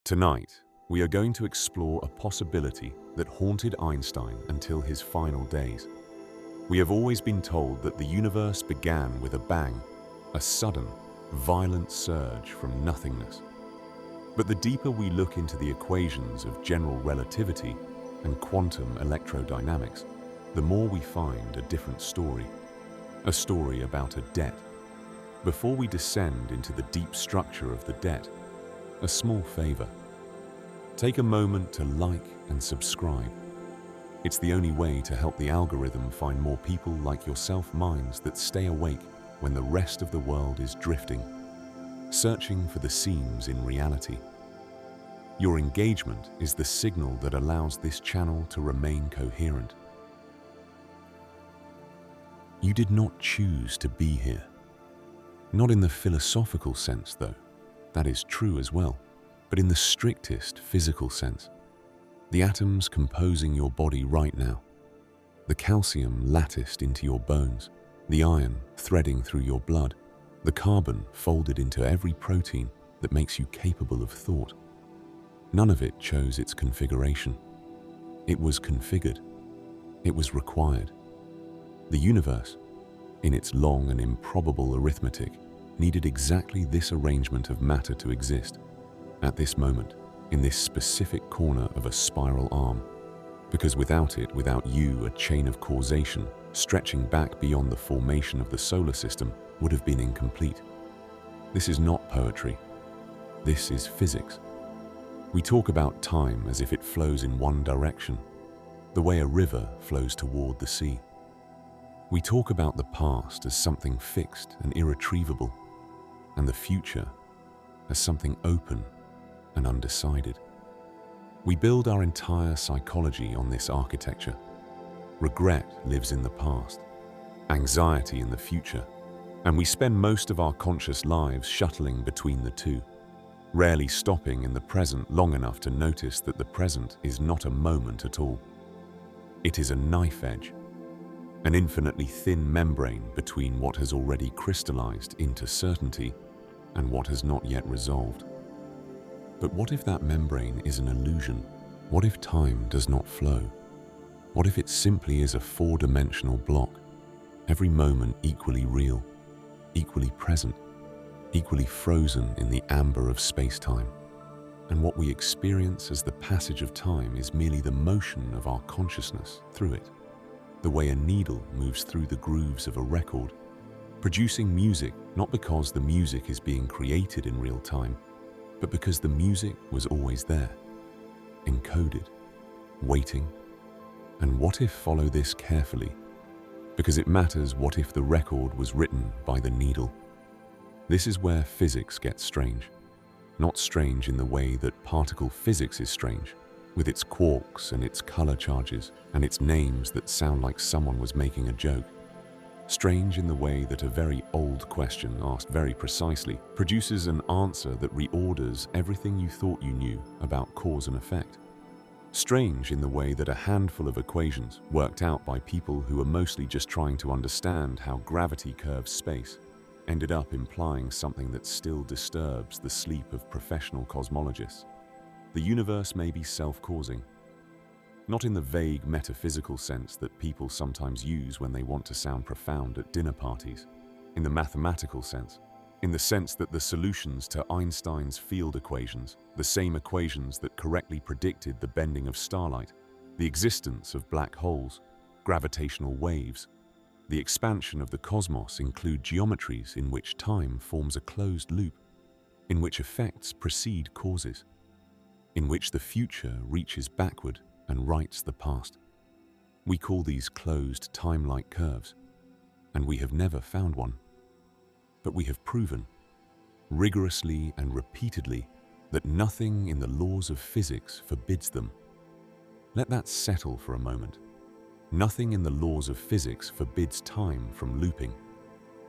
Tonight, we are going to explore a possibility that haunted Einstein until his final days. We have always been told that the universe began with a bang, a sudden, violent surge from nothingness. But the deeper we look into the equations of general relativity and quantum electrodynamics, the more we find a different story. A story about a debt. Before we descend into the deep structure of the debt, a small favor. Take a moment to like and subscribe. It's the only way to help the algorithm find more people like yourself minds that stay awake when the rest of the world is drifting, searching for the seams in reality. Your engagement is the signal that allows this channel to remain coherent. You did not choose to be here. Not in the philosophical sense, though. That is true as well, but in the strictest physical sense. The atoms composing your body right now, the calcium latticed into your bones, the iron threading through your blood, the carbon folded into every protein that makes you capable of thought. None of it chose its configuration. It was configured. It was required. The universe, in its long and improbable arithmetic, needed exactly this arrangement of matter to exist, at this moment, in this specific corner of a spiral arm, because without it, without you, a chain of causation, stretching back beyond the formation of the solar system, would have been incomplete. This is not poetry. This is physics. We talk about time as if it flows in one direction, the way a river flows toward the sea. We talk about the past as something fixed and irretrievable, and the future as something open and undecided. We build our entire psychology on this architecture. Regret lives in the past, anxiety in the future, and we spend most of our conscious lives shuttling between the two, rarely stopping in the present long enough to notice that the present is not a moment at all. It is a knife edge, an infinitely thin membrane between what has already crystallized into certainty and what has not yet resolved. But what if that membrane is an illusion? What if time does not flow? What if it simply is a four-dimensional block, every moment equally real, equally present, equally frozen in the amber of space-time? And what we experience as the passage of time is merely the motion of our consciousness through it, the way a needle moves through the grooves of a record, producing music not because the music is being created in real time, but because the music was always there, encoded, waiting. And what if follow this carefully, because it matters what if the record was written by the needle. This is where physics gets strange. Not strange in the way that particle physics is strange, with its quarks and its color charges and its names that sound like someone was making a joke. Strange in the way that a very old question asked very precisely produces an answer that reorders everything you thought you knew about cause and effect. Strange in the way that a handful of equations worked out by people who were mostly just trying to understand how gravity curves space ended up implying something that still disturbs the sleep of professional cosmologists. The universe may be self-causing, not in the vague metaphysical sense that people sometimes use when they want to sound profound at dinner parties, in the mathematical sense, in the sense that the solutions to Einstein's field equations, the same equations that correctly predicted the bending of starlight, the existence of black holes, gravitational waves, the expansion of the cosmos include geometries in which time forms a closed loop, in which effects precede causes, in which the future reaches backward and writes the past. We call these closed time-like curves, and we have never found one. But we have proven, rigorously and repeatedly, that nothing in the laws of physics forbids them. Let that settle for a moment. Nothing in the laws of physics forbids time from looping.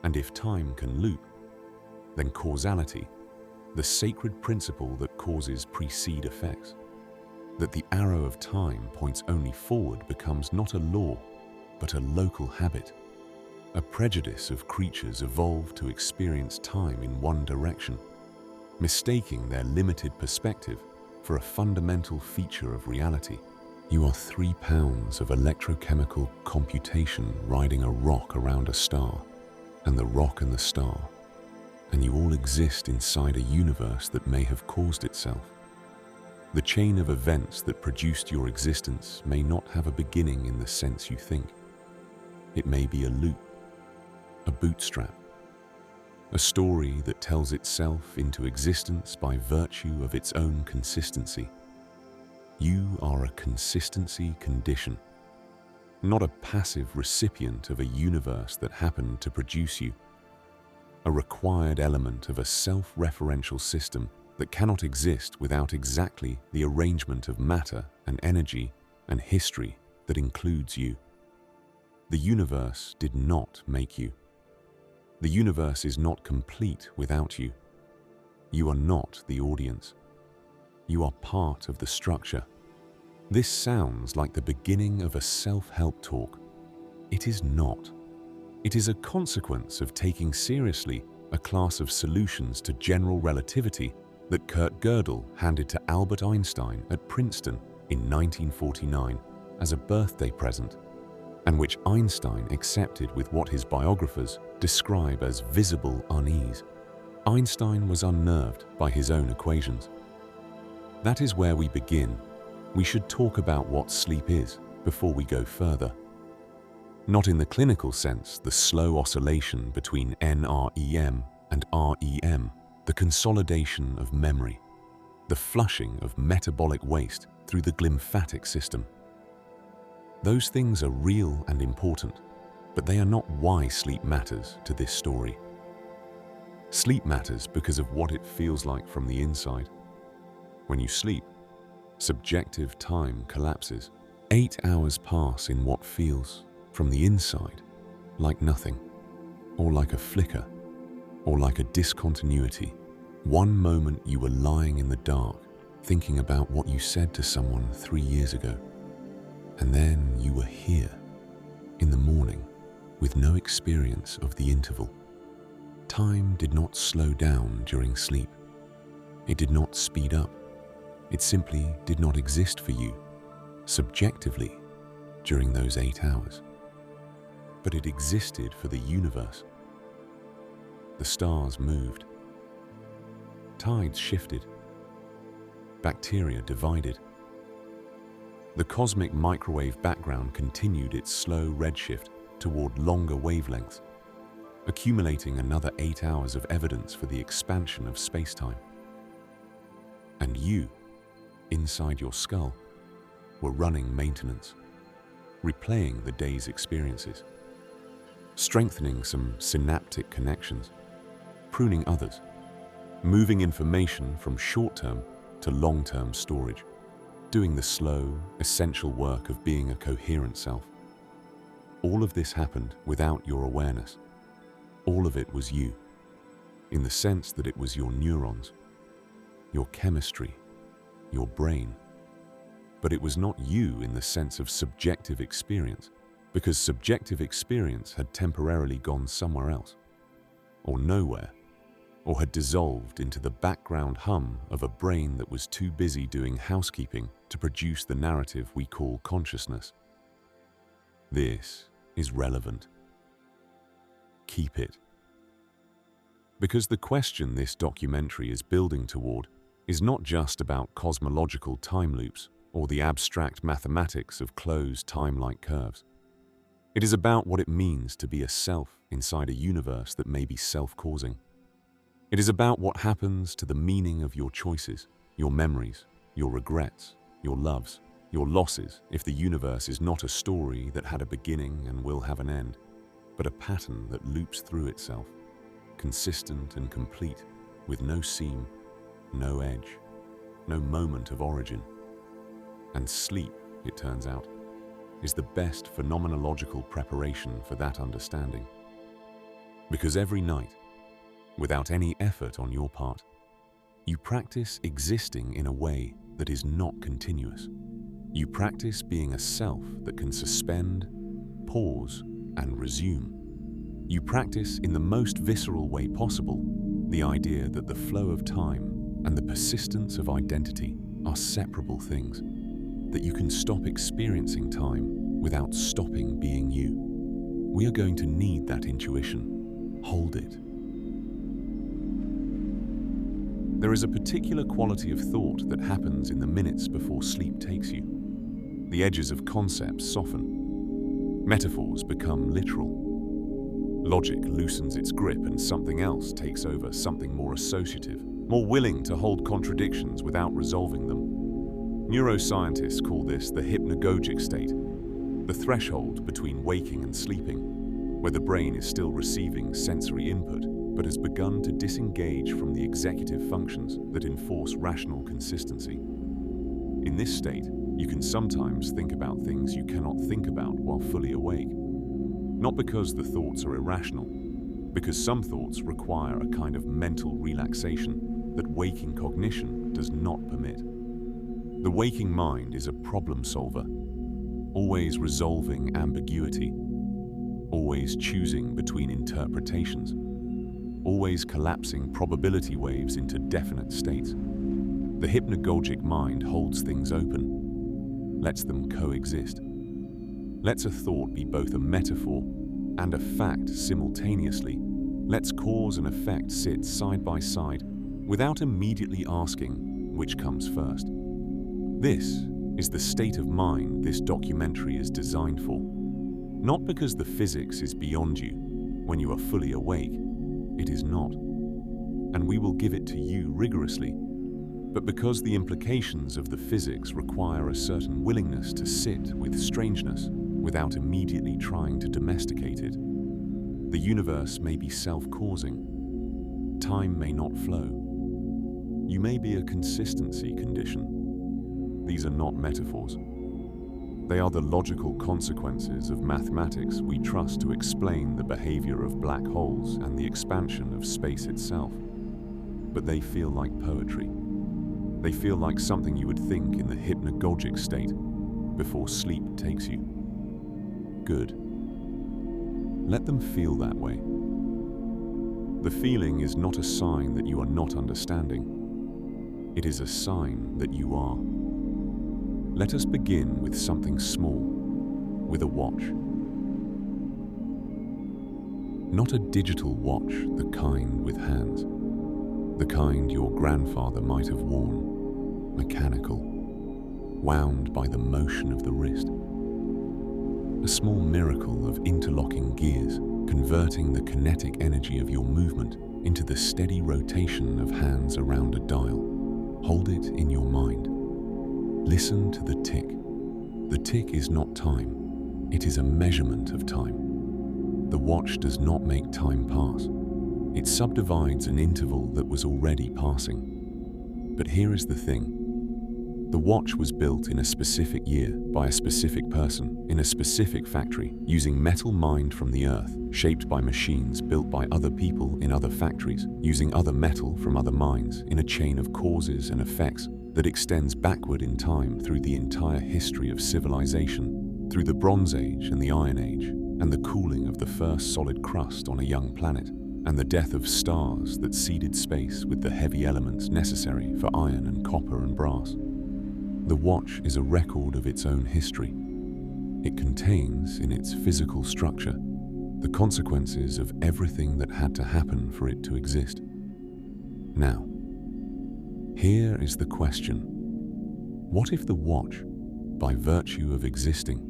And if time can loop, then causality, the sacred principle that causes precede effects, that the arrow of time points only forward, becomes not a law, but a local habit, a prejudice of creatures evolved to experience time in one direction, mistaking their limited perspective for a fundamental feature of reality. You are 3 pounds of electrochemical computation riding a rock around a star, and the rock and the star, and you all exist inside a universe that may have caused itself. The chain of events that produced your existence may not have a beginning in the sense you think. It may be a loop, a bootstrap, a story that tells itself into existence by virtue of its own consistency. You are a consistency condition, not a passive recipient of a universe that happened to produce you, a required element of a self-referential system that cannot exist without exactly the arrangement of matter and energy and history that includes you. The universe did not make you. The universe is not complete without you. You are not the audience. You are part of the structure. This sounds like the beginning of a self-help talk. It is not. It is a consequence of taking seriously a class of solutions to general relativity that Kurt Gödel handed to Albert Einstein at Princeton in 1949 as a birthday present, and which Einstein accepted with what his biographers describe as visible unease. Einstein was unnerved by his own equations. That is where we begin. We should talk about what sleep is before we go further. Not in the clinical sense, the slow oscillation between NREM and REM, the consolidation of memory, the flushing of metabolic waste through the glymphatic system. Those things are real and important, but they are not why sleep matters to this story. Sleep matters because of what it feels like from the inside. When you sleep, subjective time collapses. 8 hours pass in what feels, from the inside, like nothing, or like a flicker, or like a discontinuity. One moment you were lying in the dark, thinking about what you said to someone 3 years ago, and then you were here, in the morning, with no experience of the interval. Time did not slow down during sleep. It did not speed up. It simply did not exist for you, subjectively, during those 8 hours. But it existed for the universe. The stars moved. Tides shifted. Bacteria divided. The cosmic microwave background continued its slow redshift toward longer wavelengths, accumulating another 8 hours of evidence for the expansion of space-time. And you, inside your skull, were running maintenance, replaying the day's experiences, strengthening some synaptic connections, pruning others, moving information from short-term to long-term storage, doing the slow, essential work of being a coherent self. All of this happened without your awareness. All of it was you, in the sense that it was your neurons, your chemistry, your brain. But it was not you in the sense of subjective experience, because subjective experience had temporarily gone somewhere else, or nowhere, or had dissolved into the background hum of a brain that was too busy doing housekeeping to produce the narrative we call consciousness. This is relevant. Keep it. Because the question this documentary is building toward is not just about cosmological time loops or the abstract mathematics of closed time-like curves. It is about what it means to be a self inside a universe that may be self-causing. It is about what happens to the meaning of your choices, your memories, your regrets, your loves, your losses, if the universe is not a story that had a beginning and will have an end, but a pattern that loops through itself, consistent and complete, with no seam, no edge, no moment of origin. And sleep, it turns out, is the best phenomenological preparation for that understanding. Because every night, without any effort on your part, you practice existing in a way that is not continuous. You practice being a self that can suspend, pause, and resume. You practice in the most visceral way possible the idea that the flow of time and the persistence of identity are separable things, that you can stop experiencing time without stopping being you. We are going to need that intuition. Hold it. There is a particular quality of thought that happens in the minutes before sleep takes you. The edges of concepts soften. Metaphors become literal. Logic loosens its grip and something else takes over, something more associative, more willing to hold contradictions without resolving them. Neuroscientists call this the hypnagogic state, the threshold between waking and sleeping, where the brain is still receiving sensory input but has begun to disengage from the executive functions that enforce rational consistency. In this state, you can sometimes think about things you cannot think about while fully awake. Not because the thoughts are irrational, because some thoughts require a kind of mental relaxation that waking cognition does not permit. The waking mind is a problem solver, always resolving ambiguity, always choosing between interpretations, always collapsing probability waves into definite states. The hypnagogic mind holds things open, lets them coexist, lets a thought be both a metaphor and a fact simultaneously, lets cause and effect sit side by side without immediately asking which comes first. This is the state of mind this documentary is designed for. Not because the physics is beyond you when you are fully awake. It is not. And we will give it to you rigorously, but because the implications of the physics require a certain willingness to sit with strangeness without immediately trying to domesticate it. The universe may be self-causing. Time may not flow. You may be a consistency condition. These are not metaphors. They are the logical consequences of mathematics we trust to explain the behavior of black holes and the expansion of space itself. But they feel like poetry. They feel like something you would think in the hypnagogic state before sleep takes you. Good. Let them feel that way. The feeling is not a sign that you are not understanding. It is a sign that you are. Let us begin with something small, with a watch. Not a digital watch, the kind with hands, the kind your grandfather might have worn, mechanical, wound by the motion of the wrist. A small miracle of interlocking gears, converting the kinetic energy of your movement into the steady rotation of hands around a dial. Hold it in your mind. Listen to the tick. The tick is not time. It is a measurement of time. The watch does not make time pass. It subdivides an interval that was already passing. But here is the thing. The watch was built in a specific year by a specific person in a specific factory using metal mined from the earth, shaped by machines built by other people in other factories, using other metal from other mines in a chain of causes and effects that extends backward in time through the entire history of civilization, through the Bronze Age and the Iron Age, and the cooling of the first solid crust on a young planet, and the death of stars that seeded space with the heavy elements necessary for iron and copper and brass. The watch is a record of its own history. It contains, in its physical structure, the consequences of everything that had to happen for it to exist. Now, here is the question. What if the watch, by virtue of existing,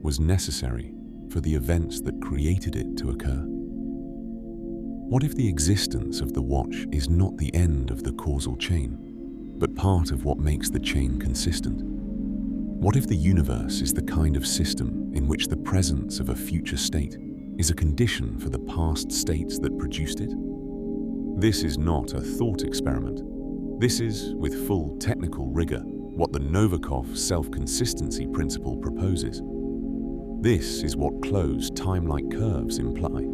was necessary for the events that created it to occur? What if the existence of the watch is not the end of the causal chain, but part of what makes the chain consistent? What if the universe is the kind of system in which the presence of a future state is a condition for the past states that produced it? This is not a thought experiment. This is, with full technical rigor, what the Novikov self-consistency principle proposes. This is what closed time-like curves imply.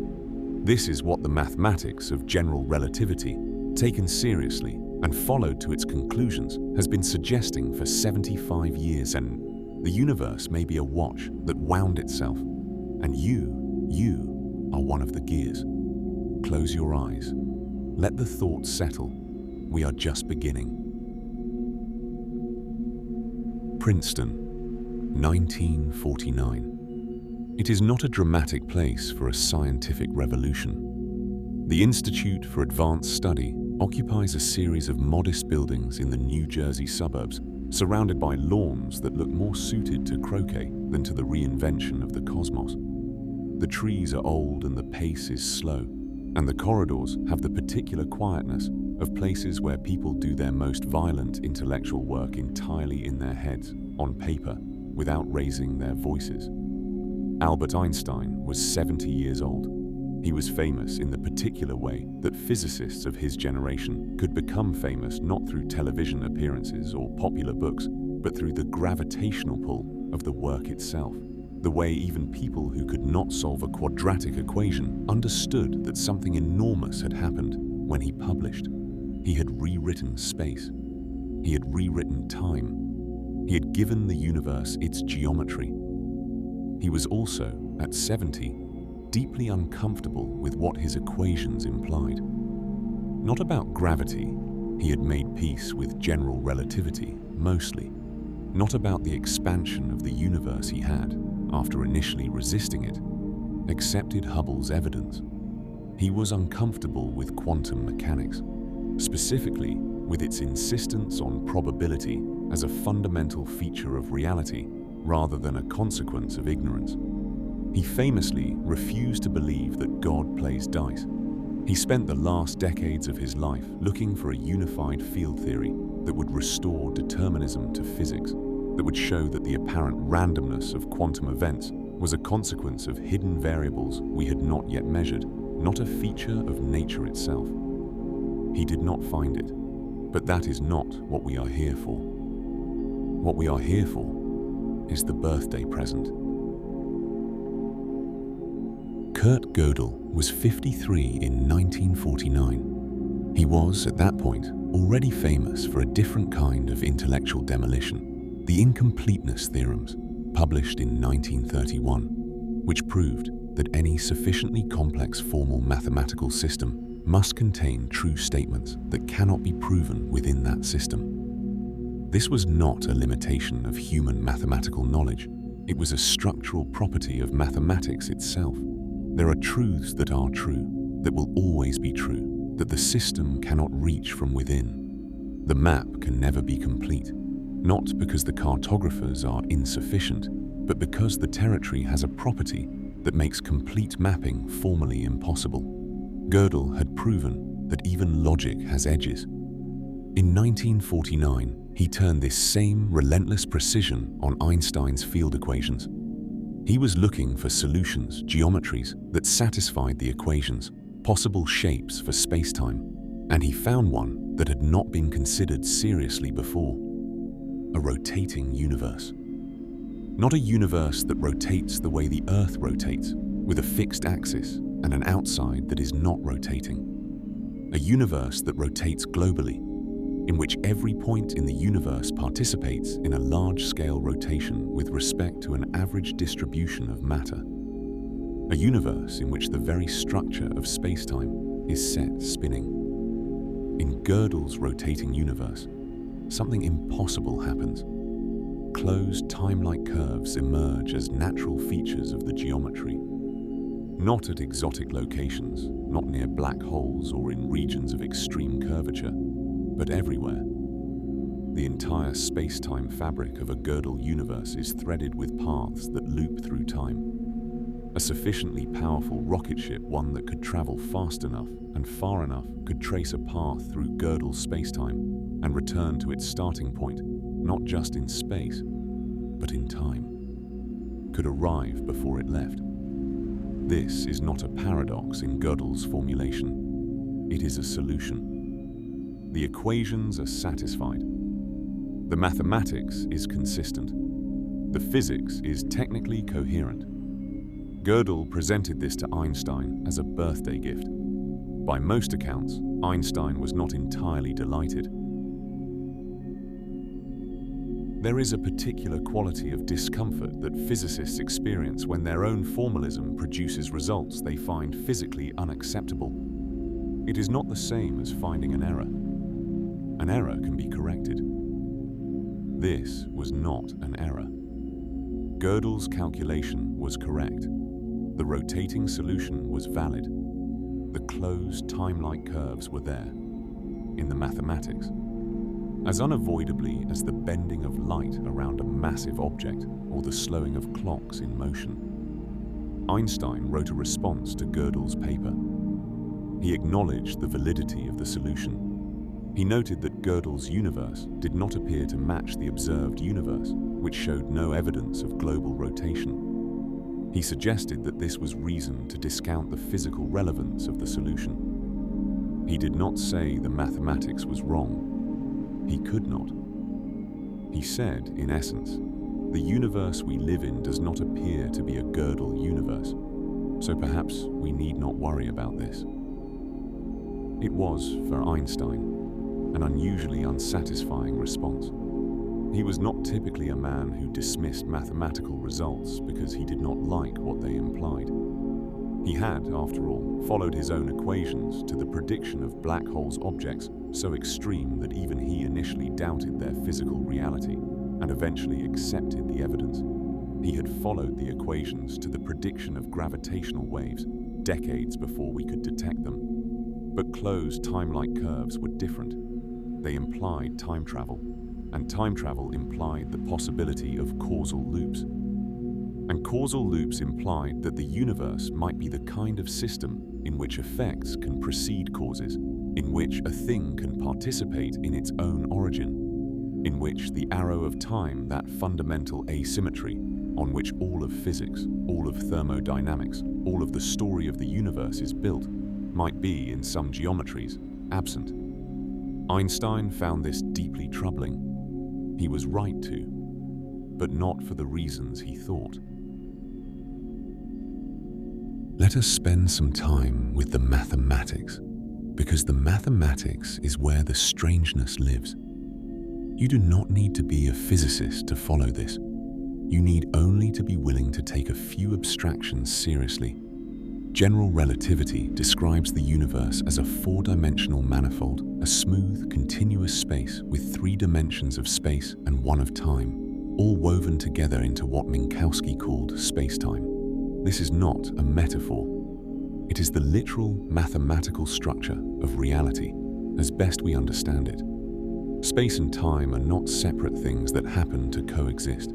This is what the mathematics of general relativity, taken seriously and followed to its conclusions, has been suggesting for 75 years, and the universe may be a watch that wound itself, and you are one of the gears. Close your eyes. Let the thoughts settle. We are just beginning. Princeton, 1949. It is not a dramatic place for a scientific revolution. The Institute for Advanced Study occupies a series of modest buildings in the New Jersey suburbs, surrounded by lawns that look more suited to croquet than to the reinvention of the cosmos. The trees are old and the pace is slow, and the corridors have the particular quietness of places where people do their most violent intellectual work entirely in their heads, on paper, without raising their voices. Albert Einstein was 70 years old. He was famous in the particular way that physicists of his generation could become famous not through television appearances or popular books, but through the gravitational pull of the work itself. The way even people who could not solve a quadratic equation understood that something enormous had happened when he published. He had rewritten space. He had rewritten time. He had given the universe its geometry. He was also, at 70, deeply uncomfortable with what his equations implied. Not about gravity, he had made peace with general relativity, mostly. Not about the expansion of the universe he had, after initially resisting it, accepted Hubble's evidence. He was uncomfortable with quantum mechanics, specifically with its insistence on probability as a fundamental feature of reality rather than a consequence of ignorance. He famously refused to believe that God plays dice. He spent the last decades of his life looking for a unified field theory that would restore determinism to physics, that would show that the apparent randomness of quantum events was a consequence of hidden variables we had not yet measured, not a feature of nature itself. He did not find it, but that is not what we are here for. What we are here for is the birthday present. Kurt Gödel was 53 in 1949. He was, at that point, already famous for a different kind of intellectual demolition, the incompleteness theorems, published in 1931, which proved that any sufficiently complex formal mathematical system must contain true statements that cannot be proven within that system. This was not a limitation of human mathematical knowledge. It was a structural property of mathematics itself. There are truths that are true, that will always be true, that the system cannot reach from within. The map can never be complete, not because the cartographers are insufficient, but because the territory has a property that makes complete mapping formally impossible. Gödel had proven that even logic has edges. In 1949, he turned this same relentless precision on Einstein's field equations. He was looking for solutions, geometries that satisfied the equations, possible shapes for spacetime, and he found one that had not been considered seriously before: a rotating universe. Not a universe that rotates the way the Earth rotates, with a fixed axis and an outside that is not rotating. A universe that rotates globally, in which every point in the universe participates in a large-scale rotation with respect to an average distribution of matter. A universe in which the very structure of spacetime is set spinning. In Gödel's rotating universe, something impossible happens. Closed time-like curves emerge as natural features of the geometry. Not at exotic locations, not near black holes or in regions of extreme curvature, but everywhere. The entire space-time fabric of a Gödel universe is threaded with paths that loop through time. A sufficiently powerful rocket ship, one that could travel fast enough and far enough, could trace a path through Gödel's space-time and return to its starting point, not just in space, but in time. Could arrive before it left. This is not a paradox in Gödel's formulation. It is a solution. The equations are satisfied. The mathematics is consistent. The physics is technically coherent. Gödel presented this to Einstein as a birthday gift. By most accounts, Einstein was not entirely delighted. There is a particular quality of discomfort that physicists experience when their own formalism produces results they find physically unacceptable. It is not the same as finding an error. An error can be corrected. This was not an error. Gödel's calculation was correct. The rotating solution was valid. The closed time-like curves were there, in the mathematics. As unavoidably as the bending of light around a massive object or the slowing of clocks in motion. Einstein wrote a response to Gödel's paper. He acknowledged the validity of the solution. He noted that Gödel's universe did not appear to match the observed universe, which showed no evidence of global rotation. He suggested that this was reason to discount the physical relevance of the solution. He did not say the mathematics was wrong. He could not. He said, in essence, the universe we live in does not appear to be a Gödel universe, so perhaps we need not worry about this. It was, for Einstein, an unusually unsatisfying response. He was not typically a man who dismissed mathematical results because he did not like what they implied. He had, after all, followed his own equations to the prediction of black holes' objects so extreme that even he initially doubted their physical reality and eventually accepted the evidence. He had followed the equations to the prediction of gravitational waves decades before we could detect them. But closed time-like curves were different. They implied time travel, and time travel implied the possibility of causal loops. And causal loops implied that the universe might be the kind of system in which effects can precede causes, in which a thing can participate in its own origin, in which the arrow of time, that fundamental asymmetry on which all of physics, all of thermodynamics, all of the story of the universe is built, might be, in some geometries, absent. Einstein found this deeply troubling. He was right to, but not for the reasons he thought. Let us spend some time with the mathematics, because the mathematics is where the strangeness lives. You do not need to be a physicist to follow this. You need only to be willing to take a few abstractions seriously. General relativity describes the universe as a four-dimensional manifold, a smooth, continuous space with 3 dimensions of space and 1 of time, all woven together into what Minkowski called space-time. This is not a metaphor. It is the literal mathematical structure of reality, as best we understand it. Space and time are not separate things that happen to coexist.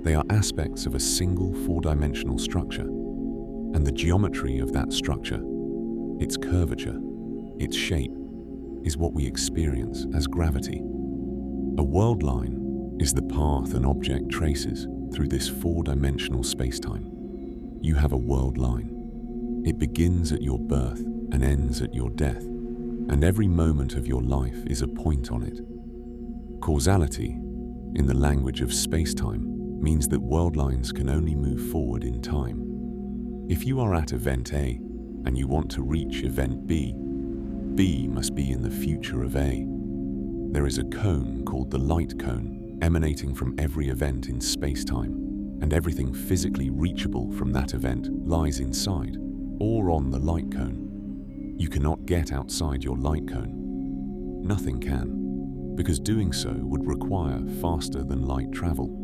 They are aspects of a single 4-dimensional structure, and the geometry of that structure, its curvature, its shape, is what we experience as gravity. A world line is the path an object traces through this 4-dimensional space-time. You have a world line. It begins at your birth and ends at your death, and every moment of your life is a point on it. Causality, in the language of space-time, means that world lines can only move forward in time. If you are at event A and you want to reach event B, B must be in the future of A. There is a cone called the light cone emanating from every event in space-time, and everything physically reachable from that event lies inside or on the light cone. You cannot get outside your light cone. Nothing can, because doing so would require faster than light travel,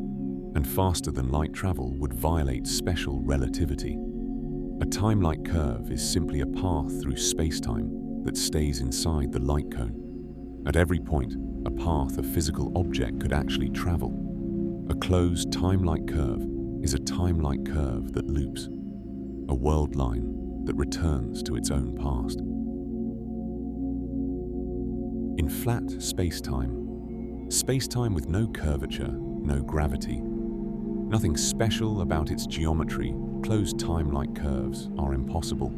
and faster than light travel would violate special relativity. A time-like curve is simply a path through space-time that stays inside the light cone. At every point, a path a physical object could actually travel. A closed time-like curve is a time-like curve that loops, a world line that returns to its own past. In flat space-time, space-time with no curvature, no gravity, nothing special about its geometry, closed time-like curves are impossible.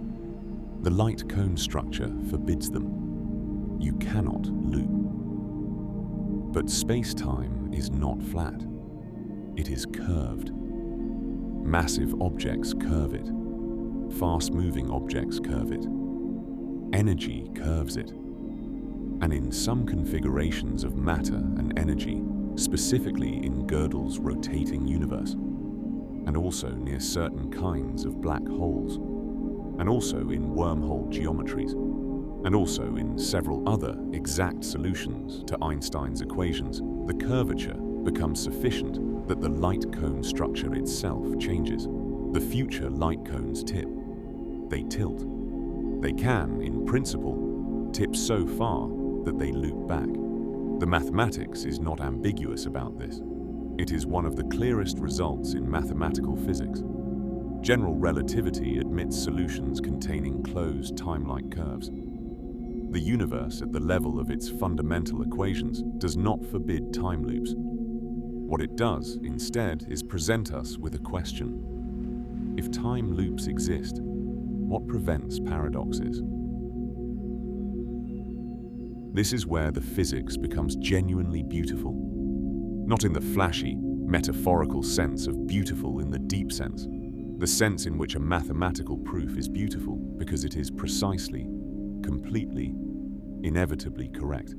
The light cone structure forbids them. You cannot loop. But space-time is not flat. It is curved. Massive objects curve it. Fast-moving objects curve it. Energy curves it. And in some configurations of matter and energy, specifically in Gödel's rotating universe, and also near certain kinds of black holes, and also in wormhole geometries, and also in several other exact solutions to Einstein's equations, the curvature becomes sufficient that the light cone structure itself changes. The future light cones tip. They tilt. They can, in principle, tip so far that they loop back. The mathematics is not ambiguous about this. It is one of the clearest results in mathematical physics. General relativity admits solutions containing closed time-like curves. The universe, at the level of its fundamental equations, does not forbid time loops. What it does, instead, is present us with a question. If time loops exist, what prevents paradoxes? This is where the physics becomes genuinely beautiful. Not in the flashy, metaphorical sense of beautiful in the deep sense, the sense in which a mathematical proof is beautiful because it is precisely, completely, inevitably correct.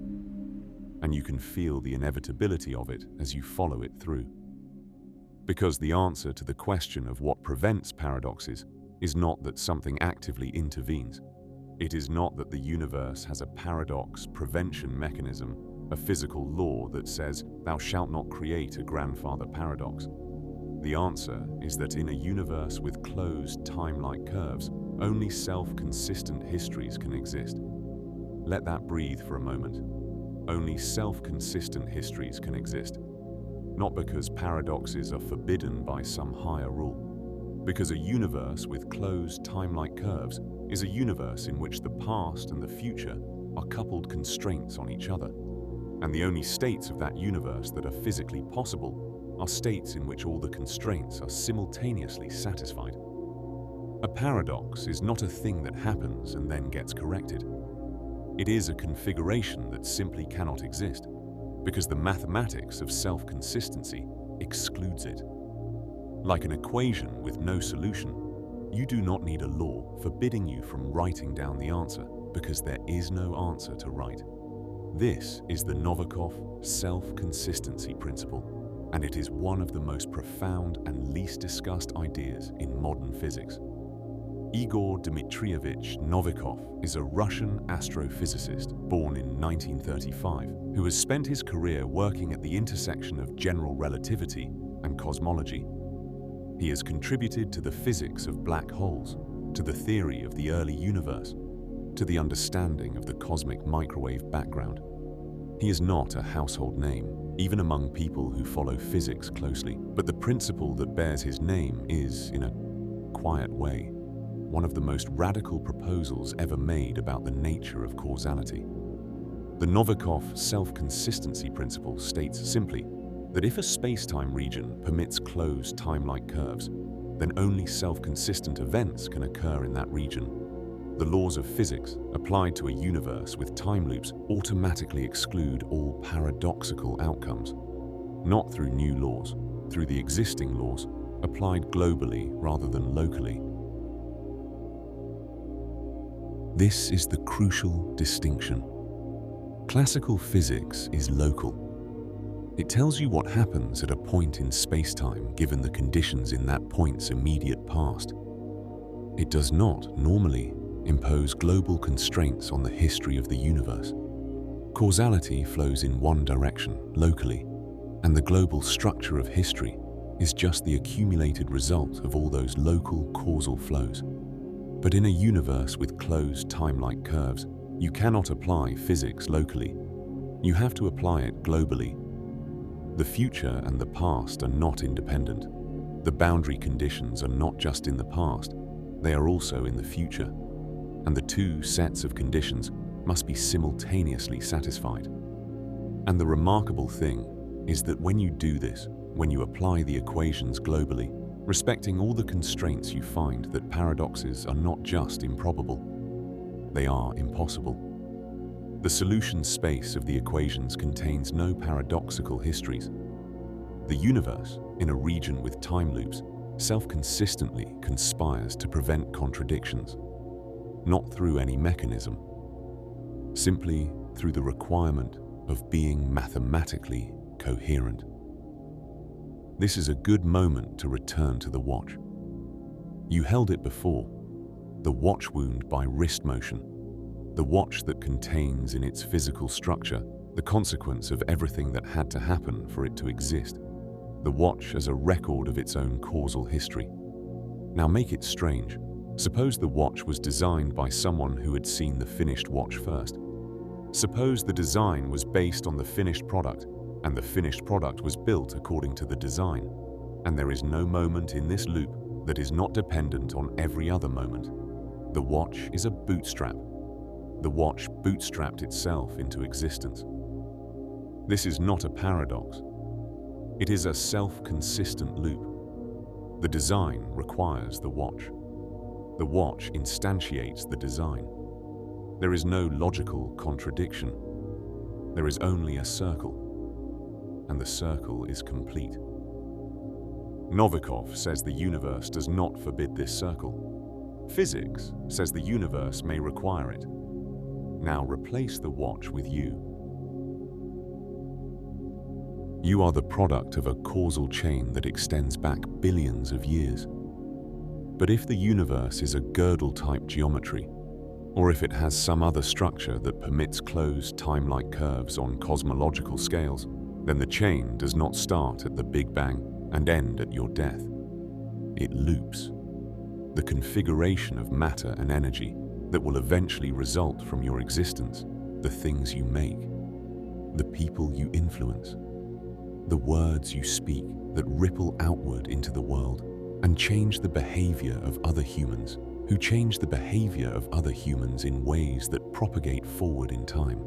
And you can feel the inevitability of it as you follow it through. Because the answer to the question of what prevents paradoxes is not that something actively intervenes. It is not that the universe has a paradox prevention mechanism, a physical law that says, "Thou shalt not create a grandfather paradox." The answer is that in a universe with closed time-like curves, only self-consistent histories can exist. Let that breathe for a moment. Only self-consistent histories can exist. Not because paradoxes are forbidden by some higher rule. Because a universe with closed time-like curves is a universe in which the past and the future are coupled constraints on each other. And the only states of that universe that are physically possible are states in which all the constraints are simultaneously satisfied. A paradox is not a thing that happens and then gets corrected. It is a configuration that simply cannot exist, because the mathematics of self-consistency excludes it. Like an equation with no solution, you do not need a law forbidding you from writing down the answer, because there is no answer to write. This is the Novikov self-consistency principle, and it is one of the most profound and least discussed ideas in modern physics. Igor Dmitrievich Novikov is a Russian astrophysicist born in 1935 who has spent his career working at the intersection of general relativity and cosmology. He has contributed to the physics of black holes, to the theory of the early universe, to the understanding of the cosmic microwave background. He is not a household name, even among people who follow physics closely, but the principle that bears his name is, in a quiet way, one of the most radical proposals ever made about the nature of causality. The Novikov self-consistency principle states simply that if a space-time region permits closed time-like curves, then only self-consistent events can occur in that region. The laws of physics, applied to a universe with time loops, automatically exclude all paradoxical outcomes, not through new laws, through the existing laws, applied globally rather than locally. This is the crucial distinction. Classical physics is local. It tells you what happens at a point in space-time given the conditions in that point's immediate past. It does not, normally, impose global constraints on the history of the universe. Causality flows in one direction, locally, and the global structure of history is just the accumulated result of all those local causal flows. But in a universe with closed time-like curves, you cannot apply physics locally. You have to apply it globally. The future and the past are not independent. The boundary conditions are not just in the past, they are also in the future. And the two sets of conditions must be simultaneously satisfied. And the remarkable thing is that when you do this, when you apply the equations globally, respecting all the constraints, you find that paradoxes are not just improbable, they are impossible. The solution space of the equations contains no paradoxical histories. The universe, in a region with time loops, self-consistently conspires to prevent contradictions, not through any mechanism, simply through the requirement of being mathematically coherent. This is a good moment to return to the watch. You held it before, the watch wound by wrist motion, the watch that contains in its physical structure the consequence of everything that had to happen for it to exist, the watch as a record of its own causal history. Now make it strange. Suppose the watch was designed by someone who had seen the finished watch first. Suppose the design was based on the finished product, and the finished product was built according to the design, and there is no moment in this loop that is not dependent on every other moment. The watch is a bootstrap. The watch bootstrapped itself into existence. This is not a paradox. It is a self-consistent loop. The design requires the watch. The watch instantiates the design. There is no logical contradiction. There is only a circle, and the circle is complete. Novikov says the universe does not forbid this circle. Physics says the universe may require it. Now replace the watch with you. You are the product of a causal chain that extends back billions of years. But if the universe is a girdle-type geometry, or if it has some other structure that permits closed time-like curves on cosmological scales, then the chain does not start at the Big Bang and end at your death. It loops. The configuration of matter and energy that will eventually result from your existence, the things you make, the people you influence, the words you speak that ripple outward into the world and change the behavior of other humans, who change the behavior of other humans in ways that propagate forward in time.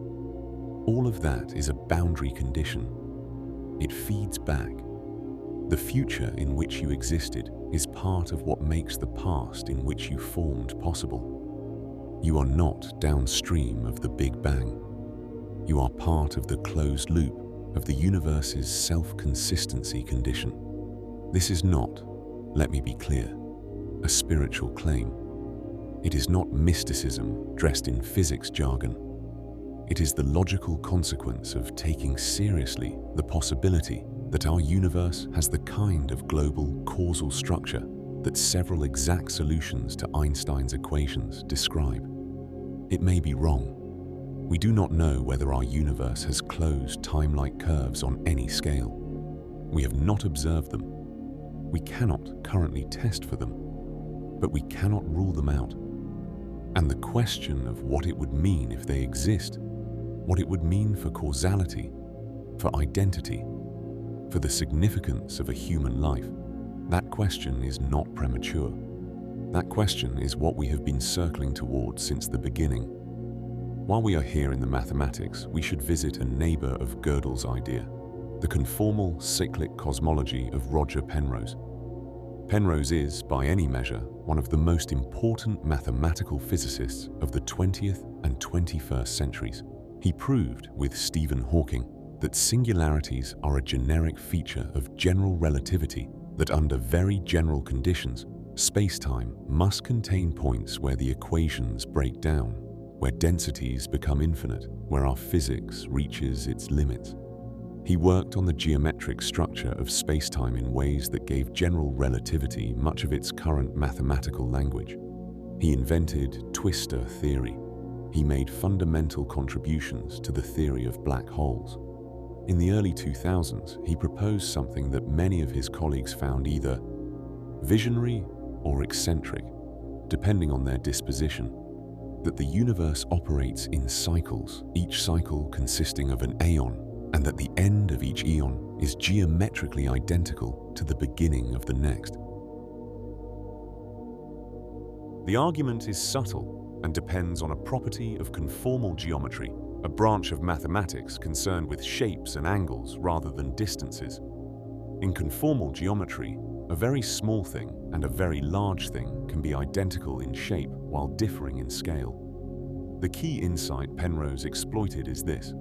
All of that is a boundary condition. It feeds back. The future in which you existed is part of what makes the past in which you formed possible. You are not downstream of the Big Bang. You are part of the closed loop of the universe's self-consistency condition. This is not, let me be clear, a spiritual claim. It is not mysticism dressed in physics jargon. It is the logical consequence of taking seriously the possibility that our universe has the kind of global causal structure that several exact solutions to Einstein's equations describe. It may be wrong. We do not know whether our universe has closed time-like curves on any scale. We have not observed them. We cannot currently test for them, but we cannot rule them out. And the question of what it would mean if they exist, what it would mean for causality, for identity, for the significance of a human life, that question is not premature. That question is what we have been circling towards since the beginning. While we are here in the mathematics, we should visit a neighbor of Gödel's idea, the Conformal Cyclic Cosmology of Roger Penrose. Penrose is, by any measure, one of the most important mathematical physicists of the 20th and 21st centuries. He proved, with Stephen Hawking, that singularities are a generic feature of general relativity, that under very general conditions, space-time must contain points where the equations break down, where densities become infinite, where our physics reaches its limits. He worked on the geometric structure of space-time in ways that gave general relativity much of its current mathematical language. He invented twistor theory. He made fundamental contributions to the theory of black holes. In the early 2000s, he proposed something that many of his colleagues found either visionary or eccentric, depending on their disposition, that the universe operates in cycles, each cycle consisting of an aeon, and that the end of each eon is geometrically identical to the beginning of the next. The argument is subtle and depends on a property of conformal geometry, a branch of mathematics concerned with shapes and angles rather than distances. In conformal geometry, a very small thing and a very large thing can be identical in shape while differing in scale. The key insight Penrose exploited is this.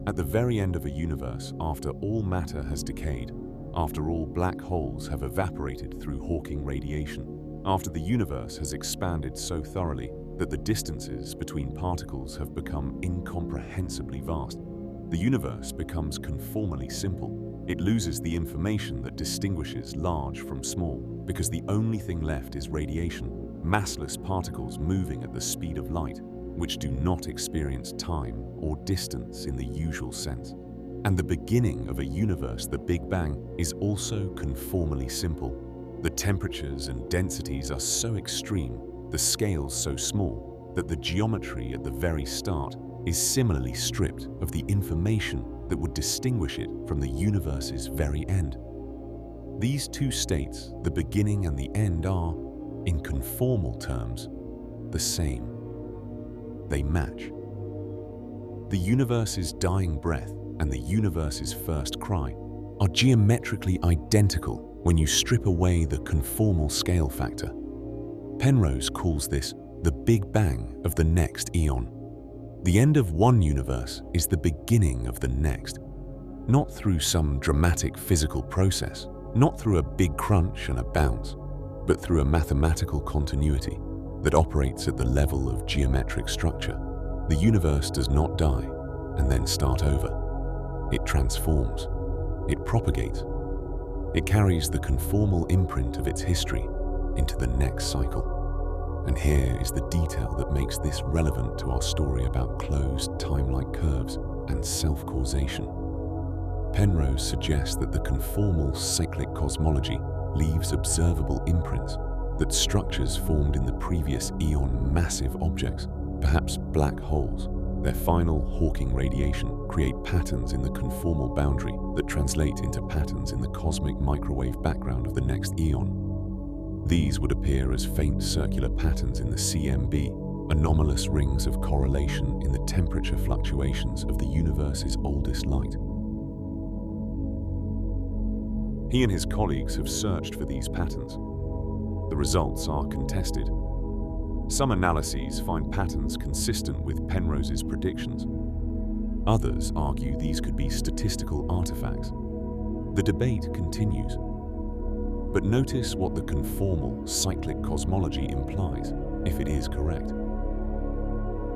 At the very end of a universe, after all matter has decayed, after all black holes have evaporated through Hawking radiation, after the universe has expanded so thoroughly that the distances between particles have become incomprehensibly vast, the universe becomes conformally simple. It loses the information that distinguishes large from small, because the only thing left is radiation, massless particles moving at the speed of light, which do not experience time or distance in the usual sense. And the beginning of a universe, the Big Bang, is also conformally simple. The temperatures and densities are so extreme, the scales so small, that the geometry at the very start is similarly stripped of the information that would distinguish it from the universe's very end. These two states, the beginning and the end, are, in conformal terms, the same. They match. The universe's dying breath and the universe's first cry are geometrically identical when you strip away the conformal scale factor. Penrose calls this the Big Bang of the next eon. The end of one universe is the beginning of the next, not through some dramatic physical process, not through a big crunch and a bounce, but through a mathematical continuity that operates at the level of geometric structure. The universe does not die and then start over. It transforms. It propagates. It carries the conformal imprint of its history into the next cycle. And here is the detail that makes this relevant to our story about closed time-like curves and self-causation. Penrose suggests that the conformal cyclic cosmology leaves observable imprints that structures formed in the previous eon massive objects, perhaps black holes, their final Hawking radiation, create patterns in the conformal boundary that translate into patterns in the cosmic microwave background of the next eon. These would appear as faint circular patterns in the CMB, anomalous rings of correlation in the temperature fluctuations of the universe's oldest light. He and his colleagues have searched for these patterns. The results are contested. Some analyses find patterns consistent with Penrose's predictions. Others argue these could be statistical artifacts. The debate continues. But notice what the conformal cyclic cosmology implies, if it is correct.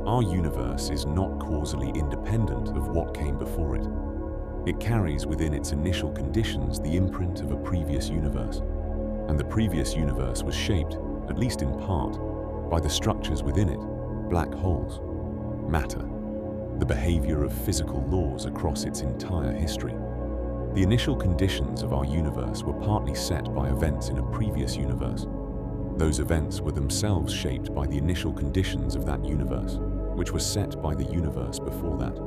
Our universe is not causally independent of what came before it. It carries within its initial conditions the imprint of a previous universe, and the previous universe was shaped, at least in part, by the structures within it, black holes, matter, the behavior of physical laws across its entire history. The initial conditions of our universe were partly set by events in a previous universe. Those events were themselves shaped by the initial conditions of that universe, which were set by the universe before that.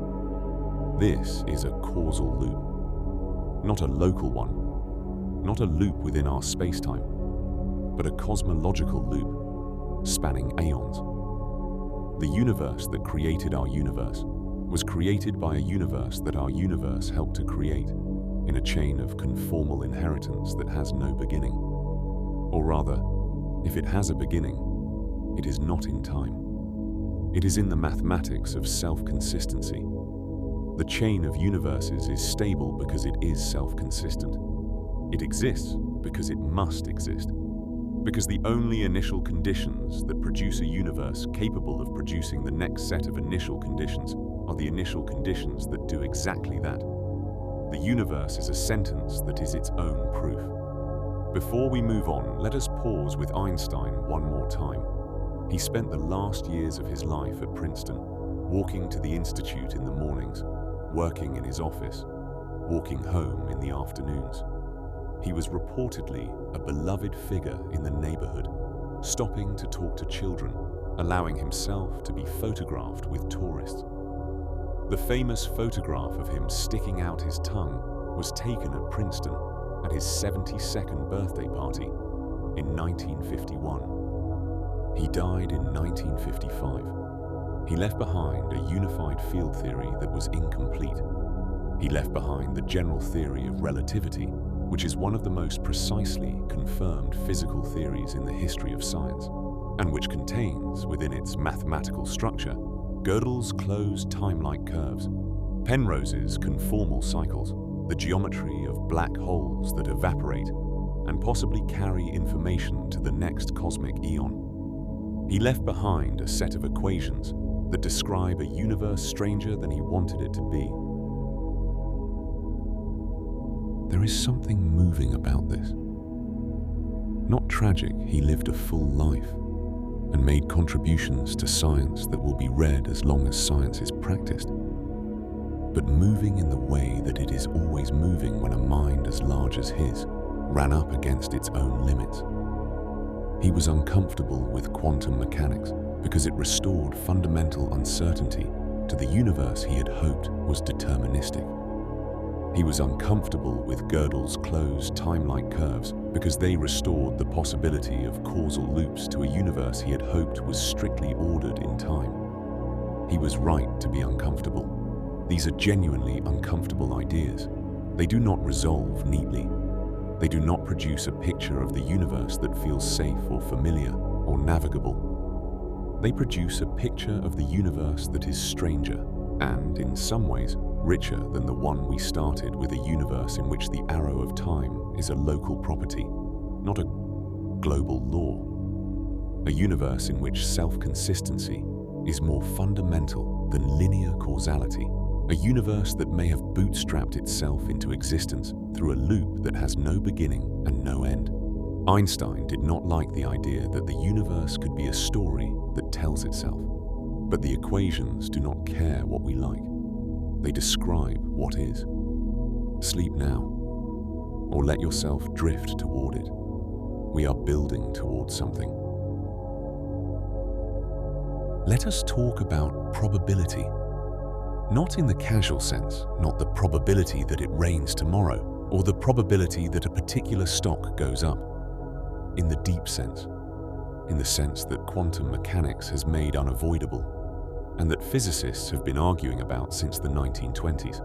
This is a causal loop, not a local one, not a loop within our space-time, but a cosmological loop spanning aeons. The universe that created our universe was created by a universe that our universe helped to create, in a chain of conformal inheritance that has no beginning. Or rather, if it has a beginning, it is not in time. It is in the mathematics of self-consistency. The chain of universes is stable because it is self-consistent. It exists because it must exist. Because the only initial conditions that produce a universe capable of producing the next set of initial conditions are the initial conditions that do exactly that. The universe is a sentence that is its own proof. Before we move on, let us pause with Einstein one more time. He spent the last years of his life at Princeton, walking to the institute in the mornings, working in his office, walking home in the afternoons. He was reportedly a beloved figure in the neighborhood, stopping to talk to children, allowing himself to be photographed with tourists. The famous photograph of him sticking out his tongue was taken at Princeton at his 72nd birthday party in 1951. He died in 1955. He left behind a unified field theory that was incomplete. He left behind the general theory of relativity, which is one of the most precisely confirmed physical theories in the history of science, and which contains, within its mathematical structure, Gödel's closed time-like curves, Penrose's conformal cycles, the geometry of black holes that evaporate and possibly carry information to the next cosmic eon. He left behind a set of equations that describe a universe stranger than he wanted it to be. There is something moving about this. Not tragic, he lived a full life. and made contributions to science that will be read as long as science is practiced. But moving in the way that it is always moving when a mind as large as his ran up against its own limits. He was uncomfortable with quantum mechanics because it restored fundamental uncertainty to the universe he had hoped was deterministic. He was uncomfortable with Gödel's closed time-like curves because they restored the possibility of causal loops to a universe he had hoped was strictly ordered in time. He was right to be uncomfortable. These are genuinely uncomfortable ideas. They do not resolve neatly. They do not produce a picture of the universe that feels safe or familiar or navigable. They produce a picture of the universe that is stranger and, in some ways, richer than the one we started, with a universe in which the arrow of time is a local property, not a global law. A universe in which self-consistency is more fundamental than linear causality. A universe that may have bootstrapped itself into existence through a loop that has no beginning and no end. Einstein did not like the idea that the universe could be a story that tells itself. But the equations do not care what we like. They describe what is. Sleep now, or let yourself drift toward it. We are building towards something. Let us talk about probability. Not in the casual sense, not the probability that it rains tomorrow, or the probability that a particular stock goes up. In the deep sense, in the sense that quantum mechanics has made unavoidable, and that physicists have been arguing about since the 1920s.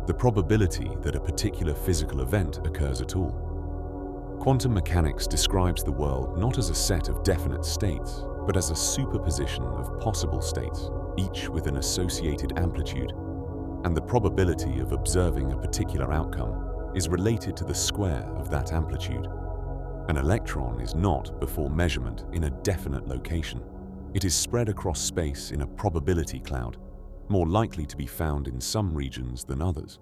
The probability that a particular physical event occurs at all. Quantum mechanics describes the world not as a set of definite states, but as a superposition of possible states, each with an associated amplitude, and the probability of observing a particular outcome is related to the square of that amplitude. An electron is not, before measurement, in a definite location. It is spread across space in a probability cloud, more likely to be found in some regions than others.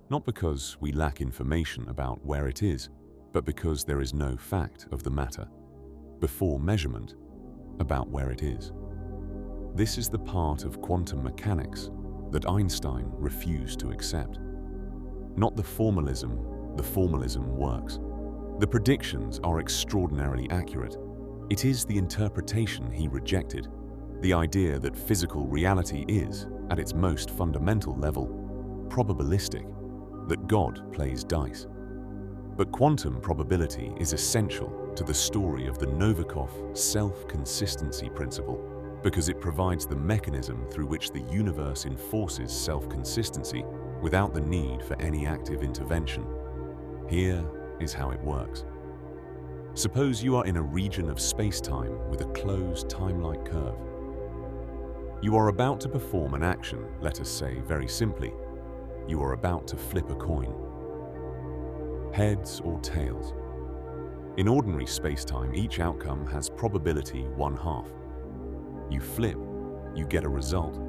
Not because we lack information about where it is, but because there is no fact of the matter, before measurement, about where it is. This is the part of quantum mechanics that Einstein refused to accept. Not the formalism works. The predictions are extraordinarily accurate. It is the interpretation he rejected, the idea that physical reality is, at its most fundamental level, probabilistic, that God plays dice. But quantum probability is essential to the story of the Novikov self-consistency principle because it provides the mechanism through which the universe enforces self-consistency without the need for any active intervention. Here is how it works. Suppose you are in a region of space-time with a closed time-like curve. You are about to perform an action, let us say very simply, you are about to flip a coin. Heads or tails. In ordinary space-time, each outcome has probability 1/2. You flip, you get a result.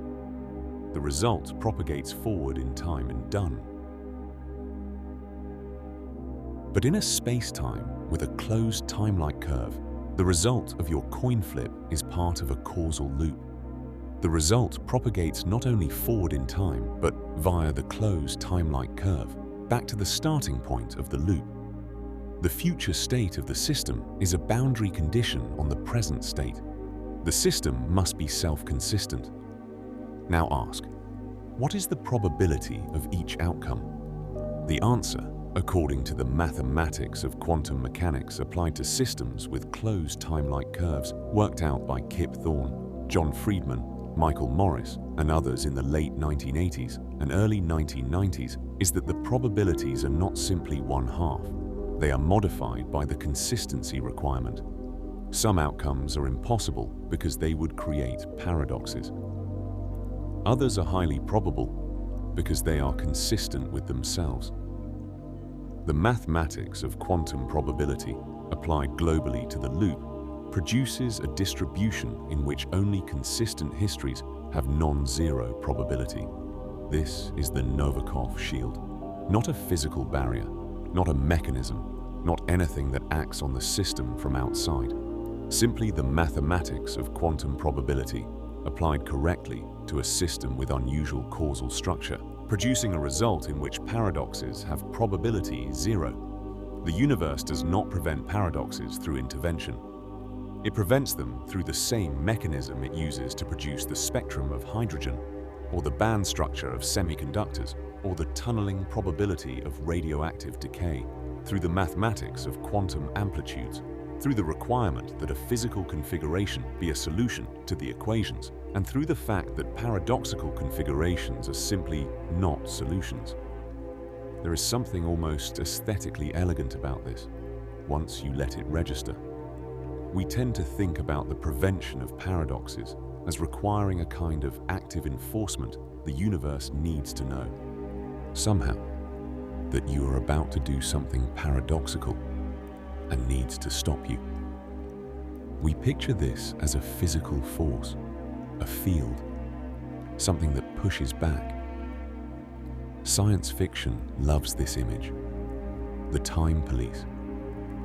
The result propagates forward in time and done. But in a space-time with a closed time-like curve, the result of your coin flip is part of a causal loop. The result propagates not only forward in time, but via the closed time-like curve, back to the starting point of the loop. The future state of the system is a boundary condition on the present state. The system must be self-consistent. Now ask, what is the probability of each outcome? The answer, according to the mathematics of quantum mechanics applied to systems with closed time-like curves, worked out by Kip Thorne, John Friedman, Michael Morris, and others in the late 1980s and early 1990s, is that the probabilities are not simply 1/2. They are modified by the consistency requirement. Some outcomes are impossible because they would create paradoxes. Others are highly probable because they are consistent with themselves. The mathematics of quantum probability, applied globally to the loop, produces a distribution in which only consistent histories have non-zero probability. This is the Novikov shield, not a physical barrier, not a mechanism, not anything that acts on the system from outside. simply the mathematics of quantum probability applied correctly to a system with unusual causal structure, producing a result in which paradoxes have probability 0. The universe does not prevent paradoxes through intervention. It prevents them through the same mechanism it uses to produce the spectrum of hydrogen, or the band structure of semiconductors, or the tunneling probability of radioactive decay, through the mathematics of quantum amplitudes, through the requirement that a physical configuration be a solution to the equations, and through the fact that paradoxical configurations are simply not solutions. There is something almost aesthetically elegant about this, once you let it register. We tend to think about the prevention of paradoxes as requiring a kind of active enforcement the universe needs to know, somehow, that you are about to do something paradoxical and needs to stop you. We picture this as a physical force, a field, something that pushes back. Science fiction loves this image. The time police,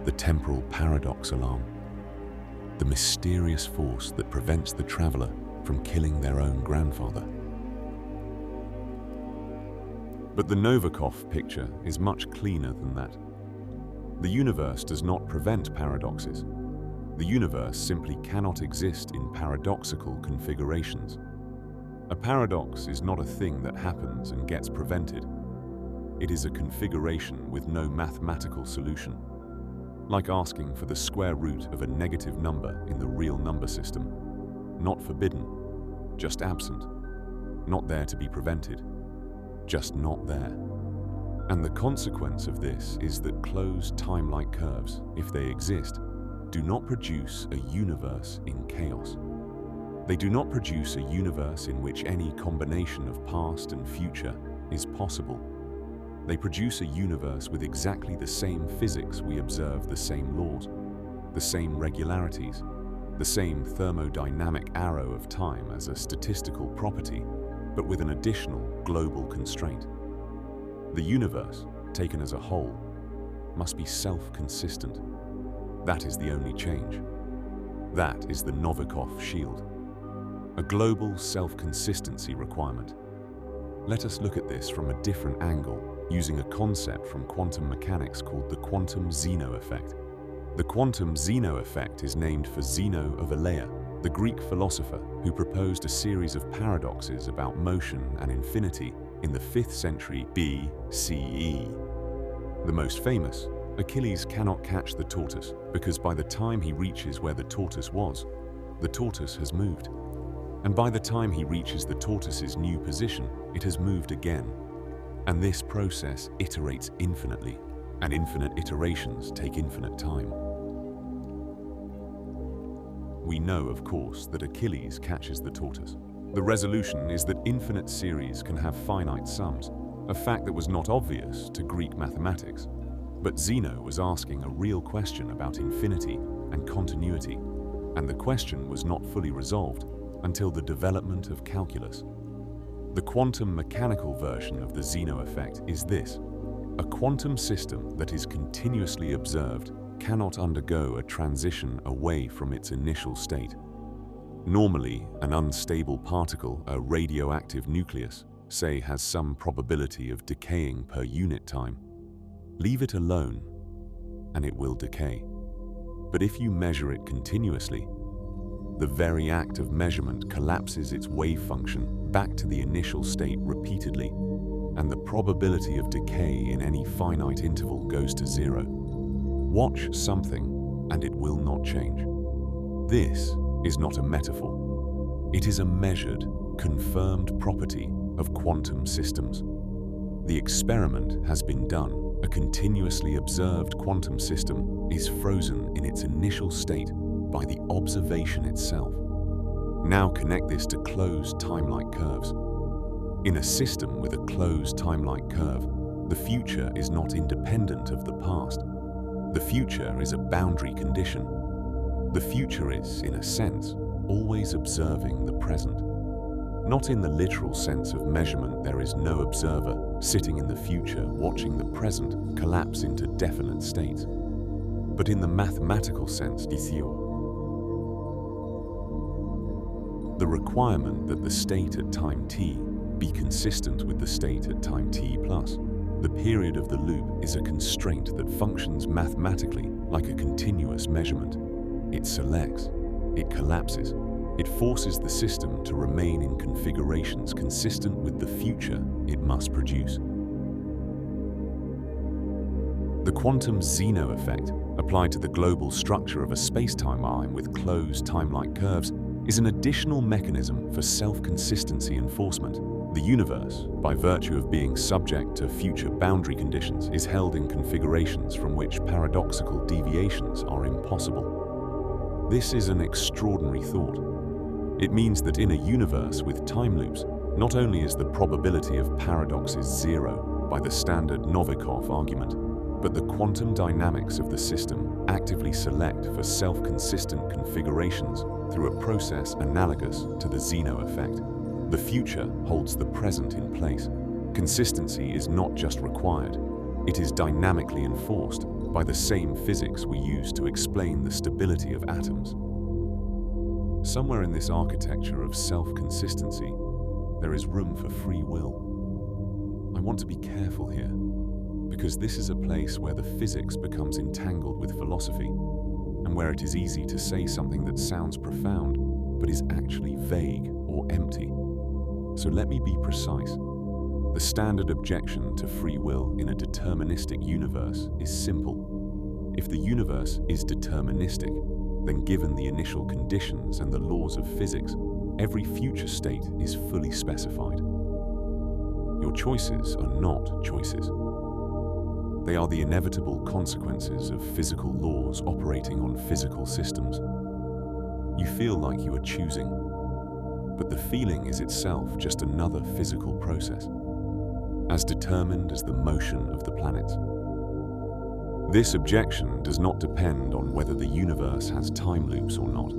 the temporal paradox alarm, the mysterious force that prevents the traveler from killing their own grandfather. But the Novikov picture is much cleaner than that. The universe does not prevent paradoxes. The universe simply cannot exist in paradoxical configurations. A paradox is not a thing that happens and gets prevented. It is a configuration with no mathematical solution, like asking for the square root of a negative number in the real number system. Not forbidden, just absent. Not there to be prevented, just not there. And the consequence of this is that closed time-like curves, if they exist, do not produce a universe in chaos. They do not produce a universe in which any combination of past and future is possible. They produce a universe with exactly the same physics we observe, the same laws, the same regularities, the same thermodynamic arrow of time as a statistical property, but with an additional global constraint. The universe, taken as a whole, must be self-consistent. That is the only change. That is the Novikov shield. A global self-consistency requirement. Let us look at this from a different angle, using a concept from quantum mechanics called the quantum Zeno effect. The quantum Zeno effect is named for Zeno of Elea, the Greek philosopher who proposed a series of paradoxes about motion and infinity in the 5th century BCE. The most famous, Achilles cannot catch the tortoise because by the time he reaches where the tortoise was, the tortoise has moved. And by the time he reaches the tortoise's new position, it has moved again. And this process iterates infinitely, and infinite iterations take infinite time. We know, of course, that Achilles catches the tortoise. The resolution is that infinite series can have finite sums, a fact that was not obvious to Greek mathematics. But Zeno was asking a real question about infinity and continuity, and the question was not fully resolved until the development of calculus. The quantum mechanical version of the Zeno effect is this: a quantum system that is continuously observed cannot undergo a transition away from its initial state. Normally, an unstable particle, a radioactive nucleus, say, has some probability of decaying per unit time. Leave it alone, and it will decay. But if you measure it continuously, the very act of measurement collapses its wave function back to the initial state repeatedly, and the probability of decay in any finite interval goes to 0. Watch something, and it will not change. This is not a metaphor. It is a measured, confirmed property of quantum systems. The experiment has been done. A continuously observed quantum system is frozen in its initial state by the observation itself. Now connect this to closed time-like curves. In a system with a closed time-like curve, the future is not independent of the past. The future is a boundary condition. The future is, in a sense, always observing the present. Not in the literal sense of measurement, there is no observer sitting in the future watching the present collapse into definite states. But in the mathematical sense, the requirement that the state at time t be consistent with the state at time t plus. The period of the loop is a constraint that functions mathematically like a continuous measurement. It selects, it collapses, it forces the system to remain in configurations consistent with the future it must produce. The quantum Zeno effect, applied to the global structure of a space-time arm with closed time-like curves, is an additional mechanism for self-consistency enforcement. The universe, by virtue of being subject to future boundary conditions, is held in configurations from which paradoxical deviations are impossible. This is an extraordinary thought. It means that in a universe with time loops, not only is the probability of paradoxes zero by the standard Novikov argument, but the quantum dynamics of the system actively select for self-consistent configurations through a process analogous to the Zeno effect. The future holds the present in place. Consistency is not just required, it is dynamically enforced by the same physics we use to explain the stability of atoms. Somewhere in this architecture of self-consistency, there is room for free will. I want to be careful here, because this is a place where the physics becomes entangled with philosophy, and where it is easy to say something that sounds profound, but is actually vague or empty. So let me be precise. The standard objection to free will in a deterministic universe is simple. If the universe is deterministic, then given the initial conditions and the laws of physics, every future state is fully specified. Your choices are not choices. They are the inevitable consequences of physical laws operating on physical systems. You feel like you are choosing, but the feeling is itself just another physical process, as determined as the motion of the planets. This objection does not depend on whether the universe has time loops or not.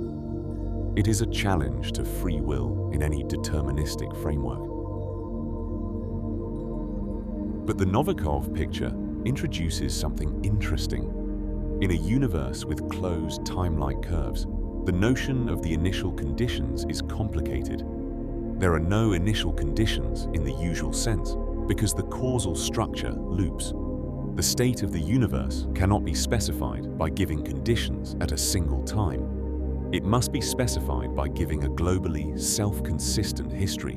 It is a challenge to free will in any deterministic framework. But the Novikov picture introduces something interesting. In a universe with closed time-like curves, the notion of the initial conditions is complicated. There are no initial conditions in the usual sense because the causal structure loops. The state of the universe cannot be specified by giving conditions at a single time. It must be specified by giving a globally self-consistent history.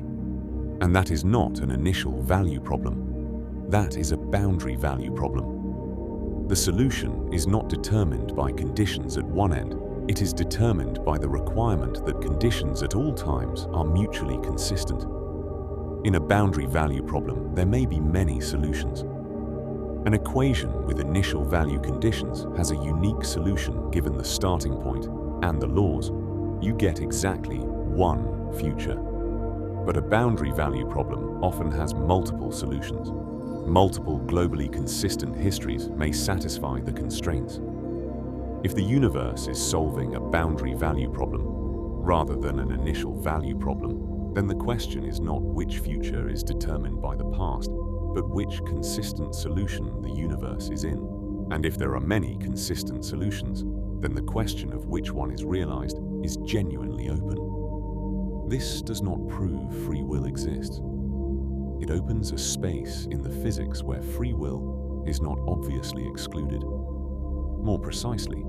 And that is not an initial value problem. That is a boundary value problem. The solution is not determined by conditions at one end. It is determined by the requirement that conditions at all times are mutually consistent. In a boundary value problem, there may be many solutions. An equation with initial value conditions has a unique solution given the starting point and the laws. You get exactly one future. But a boundary value problem often has multiple solutions. Multiple globally consistent histories may satisfy the constraints. If the universe is solving a boundary value problem rather than an initial value problem, then the question is not which future is determined by the past, but which consistent solution the universe is in. And if there are many consistent solutions, then the question of which one is realized is genuinely open. This does not prove free will exists. It opens a space in the physics where free will is not obviously excluded. More precisely,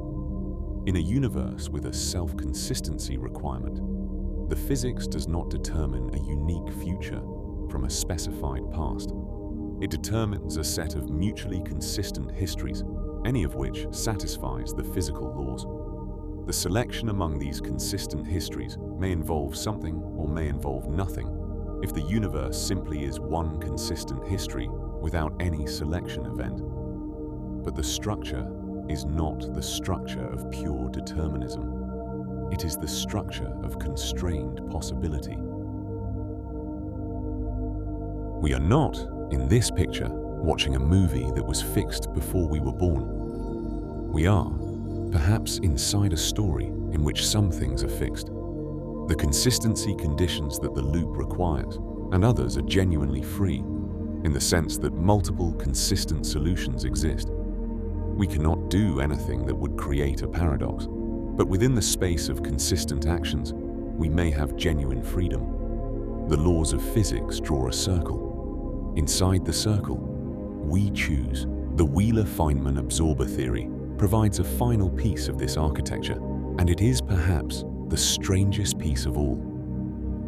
in a universe with a self-consistency requirement, the physics does not determine a unique future from a specified past. It determines a set of mutually consistent histories, any of which satisfies the physical laws. The selection among these consistent histories may involve something or may involve nothing. If the universe simply is one consistent history without any selection event. But the structure is not the structure of pure determinism. It is the structure of constrained possibility. We are not, in this picture, watching a movie that was fixed before we were born. We are, perhaps, inside a story in which some things are fixed. The consistency conditions that the loop requires, and others are genuinely free, in the sense that multiple consistent solutions exist. We cannot do anything that would create a paradox, but within the space of consistent actions, we may have genuine freedom. The laws of physics draw a circle. Inside the circle, we choose. The Wheeler-Feynman absorber theory provides a final piece of this architecture, and it is perhaps the strangest piece of all.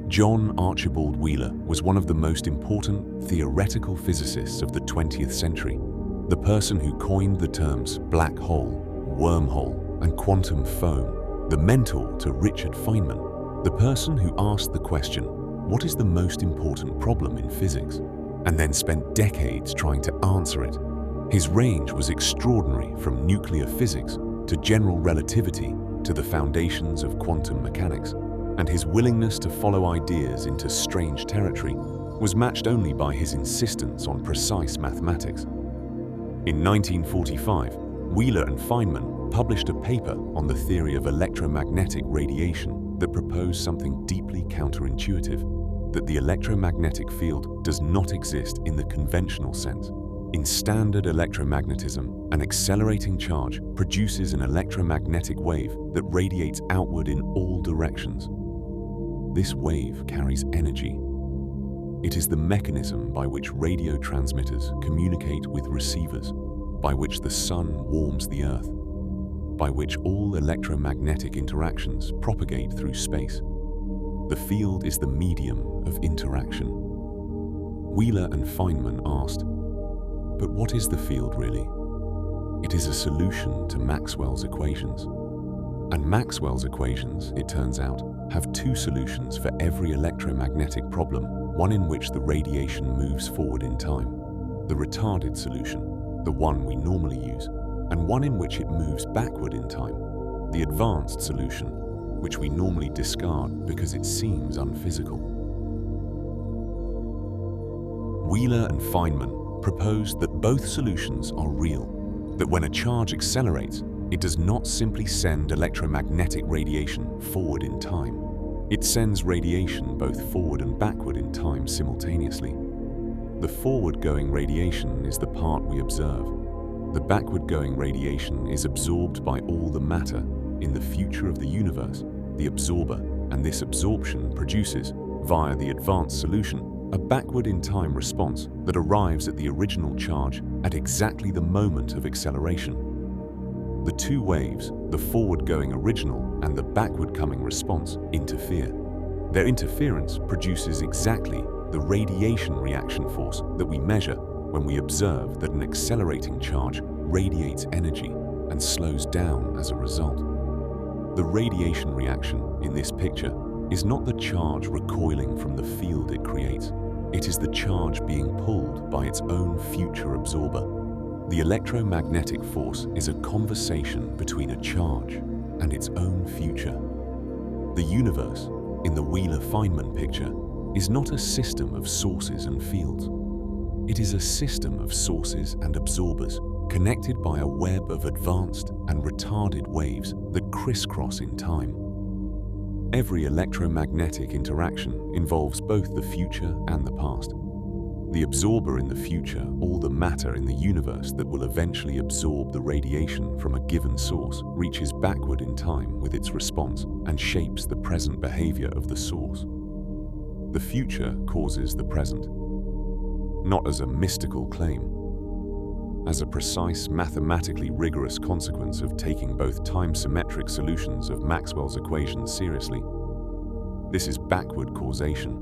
John Archibald Wheeler was one of the most important theoretical physicists of the 20th century, the person who coined the terms black hole, wormhole, and quantum foam, the mentor to Richard Feynman, the person who asked the question, what is the most important problem in physics, and then spent decades trying to answer it. His range was extraordinary, from nuclear physics to general relativity to the foundations of quantum mechanics, and his willingness to follow ideas into strange territory was matched only by his insistence on precise mathematics. In 1945, Wheeler and Feynman published a paper on the theory of electromagnetic radiation that proposed something deeply counterintuitive, that the electromagnetic field does not exist in the conventional sense. In standard electromagnetism, an accelerating charge produces an electromagnetic wave that radiates outward in all directions. This wave carries energy. It is the mechanism by which radio transmitters communicate with receivers, by which the sun warms the earth, by which all electromagnetic interactions propagate through space. The field is the medium of interaction. Wheeler and Feynman asked, but what is the field really? It is a solution to Maxwell's equations. And Maxwell's equations, it turns out, have two solutions for every electromagnetic problem, one in which the radiation moves forward in time, the retarded solution, the one we normally use, and one in which it moves backward in time, the advanced solution, which we normally discard because it seems unphysical. Wheeler and Feynman proposed that both solutions are real, that when a charge accelerates, it does not simply send electromagnetic radiation forward in time. It sends radiation both forward and backward in time simultaneously. The forward-going radiation is the part we observe. The backward-going radiation is absorbed by all the matter in the future of the universe, the absorber, and this absorption produces, via the advanced solution, a backward-in-time response that arrives at the original charge at exactly the moment of acceleration. The two waves, the forward-going original and the backward-coming response, interfere. Their interference produces exactly the radiation reaction force that we measure when we observe that an accelerating charge radiates energy and slows down as a result. The radiation reaction in this picture is not the charge recoiling from the field it creates. It is the charge being pulled by its own future absorber. The electromagnetic force is a conversation between a charge and its own future. The universe, in the Wheeler-Feynman picture, is not a system of sources and fields. It is a system of sources and absorbers connected by a web of advanced and retarded waves that crisscross in time. Every electromagnetic interaction involves both the future and the past. The absorber in the future, all the matter in the universe that will eventually absorb the radiation from a given source, reaches backward in time with its response and shapes the present behavior of the source. The future causes the present, not as a mystical claim, as a precise mathematically rigorous consequence of taking both time-symmetric solutions of Maxwell's equations seriously. This is backward causation,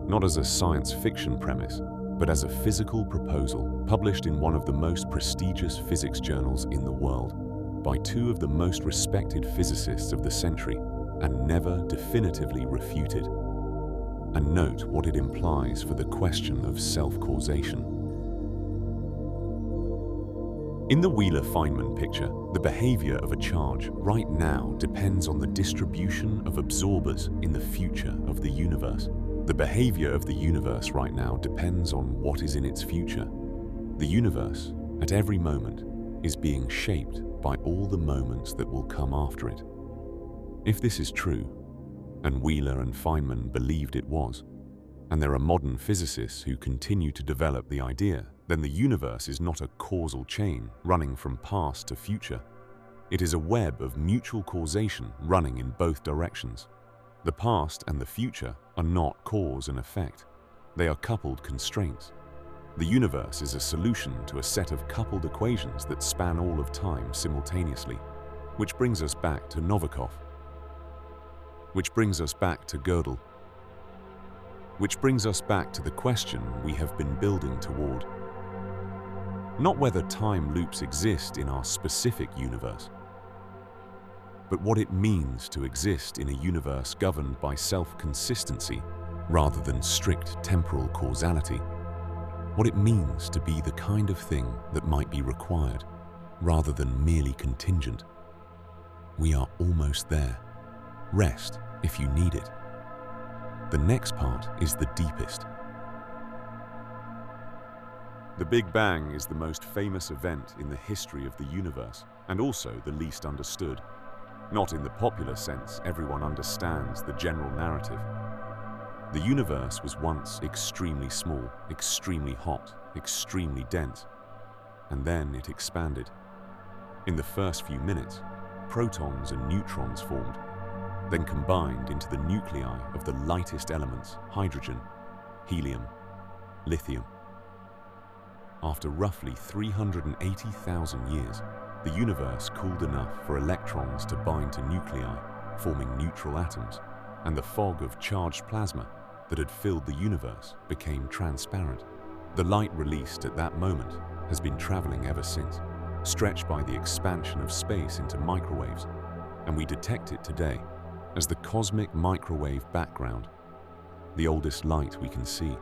not as a science fiction premise, but as a physical proposal published in one of the most prestigious physics journals in the world by two of the most respected physicists of the century and never definitively refuted. And note what it implies for the question of self-causation. In the Wheeler-Feynman picture, the behavior of a charge right now depends on the distribution of absorbers in the future of the universe. The behavior of the universe right now depends on what is in its future. The universe, at every moment, is being shaped by all the moments that will come after it. If this is true, and Wheeler and Feynman believed it was, and there are modern physicists who continue to develop the idea, then the universe is not a causal chain running from past to future. It is a web of mutual causation running in both directions. The past and the future are not cause and effect. They are coupled constraints. The universe is a solution to a set of coupled equations that span all of time simultaneously, which brings us back to Novikov, which brings us back to Gödel, which brings us back to the question we have been building toward. Not whether time loops exist in our specific universe, but what it means to exist in a universe governed by self-consistency rather than strict temporal causality. What it means to be the kind of thing that might be required rather than merely contingent. We are almost there. Rest if you need it. The next part is the deepest. The Big Bang is the most famous event in the history of the universe, and also the least understood. Not in the popular sense, everyone understands the general narrative. The universe was once extremely small, extremely hot, extremely dense, and then it expanded. In the first few minutes, protons and neutrons formed, then combined into the nuclei of the lightest elements, hydrogen, helium, lithium. After roughly 380,000 years, the universe cooled enough for electrons to bind to nuclei, forming neutral atoms, and the fog of charged plasma that had filled the universe became transparent. The light released at that moment has been traveling ever since, stretched by the expansion of space into microwaves, and we detect it today as the cosmic microwave background, the oldest light we can see.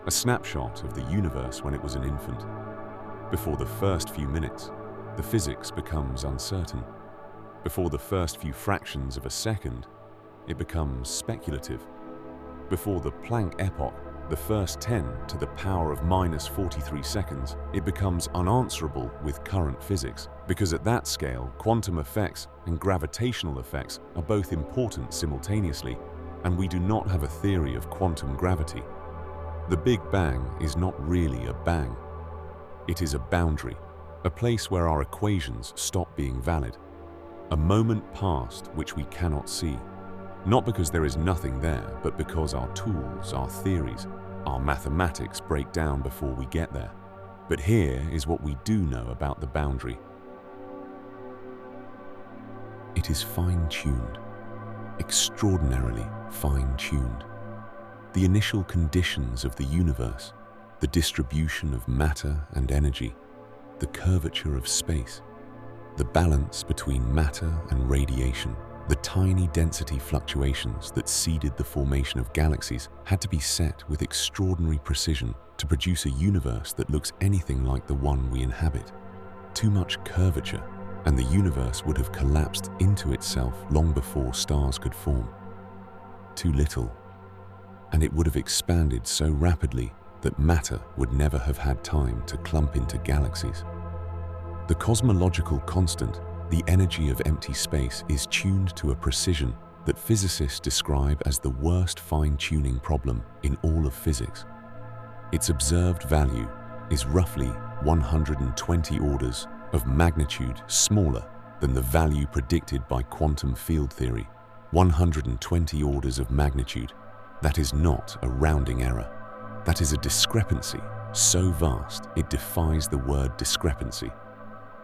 A snapshot of the universe when it was an infant. Before the first few minutes, the physics becomes uncertain. Before the first few fractions of a second, it becomes speculative. Before the Planck epoch, the first 10 to the power of minus 43 seconds, it becomes unanswerable with current physics, because at that scale, quantum effects and gravitational effects are both important simultaneously, and we do not have a theory of quantum gravity. The Big Bang is not really a bang. It is a boundary, a place where our equations stop being valid, a moment past which we cannot see, not because there is nothing there, but because our tools, our theories, our mathematics break down before we get there. But here is what we do know about the boundary. It is fine-tuned, extraordinarily fine-tuned. The initial conditions of the universe, the distribution of matter and energy, the curvature of space, the balance between matter and radiation, the tiny density fluctuations that seeded the formation of galaxies had to be set with extraordinary precision to produce a universe that looks anything like the one we inhabit. Too much curvature, and the universe would have collapsed into itself long before stars could form. Too little, and it would have expanded so rapidly that matter would never have had time to clump into galaxies. The cosmological constant, the energy of empty space, is tuned to a precision that physicists describe as the worst fine-tuning problem in all of physics. Its observed value is roughly 120 orders of magnitude smaller than the value predicted by quantum field theory. 120 orders of magnitude. That is not a rounding error. That is a discrepancy so vast it defies the word discrepancy.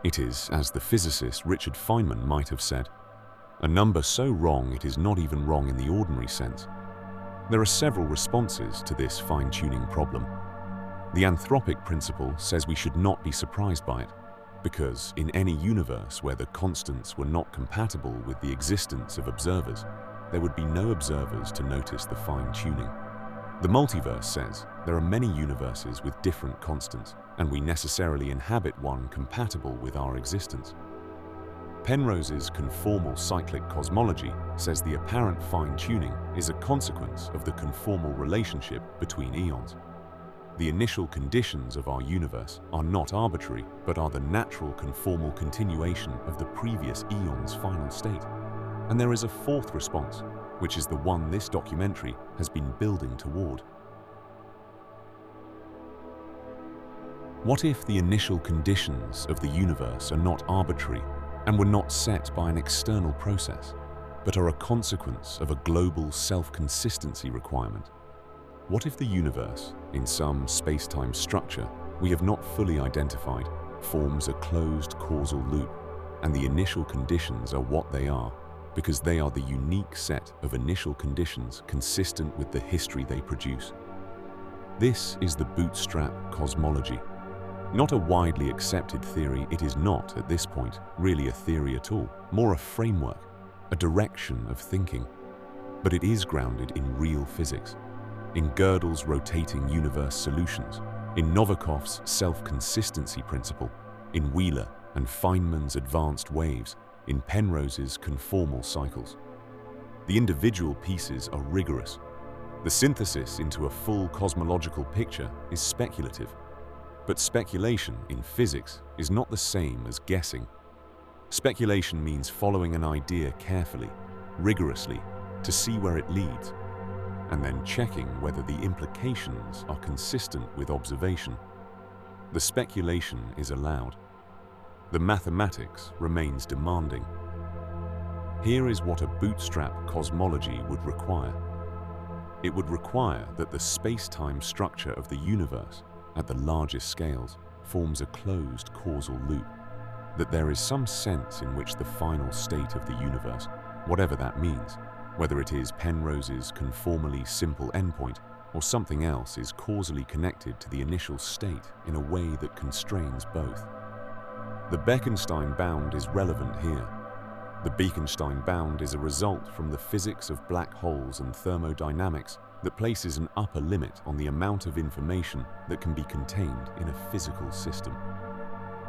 It is, as the physicist Richard Feynman might have said, a number so wrong it is not even wrong in the ordinary sense. There are several responses to this fine-tuning problem. The anthropic principle says we should not be surprised by it, because in any universe where the constants were not compatible with the existence of observers, there would be no observers to notice the fine-tuning. The multiverse says there are many universes with different constants, and we necessarily inhabit one compatible with our existence. Penrose's Conformal Cyclic Cosmology says the apparent fine-tuning is a consequence of the conformal relationship between eons. The initial conditions of our universe are not arbitrary, but are the natural conformal continuation of the previous eon's final state. And there is a fourth response, which is the one this documentary has been building toward. What if the initial conditions of the universe are not arbitrary and were not set by an external process? but are a consequence of a global self-consistency requirement. What if the universe, in some space-time structure we have not fully identified, forms a closed causal loop, and the initial conditions are what they are because they are the unique set of initial conditions consistent with the history they produce? This is the bootstrap cosmology. Not a widely accepted theory, it is not, at this point, really a theory at all, more a framework, a direction of thinking. But it is grounded in real physics, in Gödel's rotating universe solutions, in Novikov's self-consistency principle, in Wheeler and Feynman's advanced waves, in Penrose's conformal cycles. The individual pieces are rigorous. The synthesis into a full cosmological picture is speculative. But speculation in physics is not the same as guessing. Speculation means following an idea carefully, rigorously, to see where it leads, and then checking whether the implications are consistent with observation. The speculation is allowed. The mathematics remains demanding. Here is what a bootstrap cosmology would require. It would require that the space-time structure of the universe at the largest scales forms a closed causal loop, that there is some sense in which the final state of the universe, whatever that means, whether it is Penrose's conformally simple endpoint or something else, is causally connected to the initial state in a way that constrains both. The Bekenstein bound is relevant here. The Bekenstein bound is a result from the physics of black holes and thermodynamics that places an upper limit on the amount of information that can be contained in a physical system.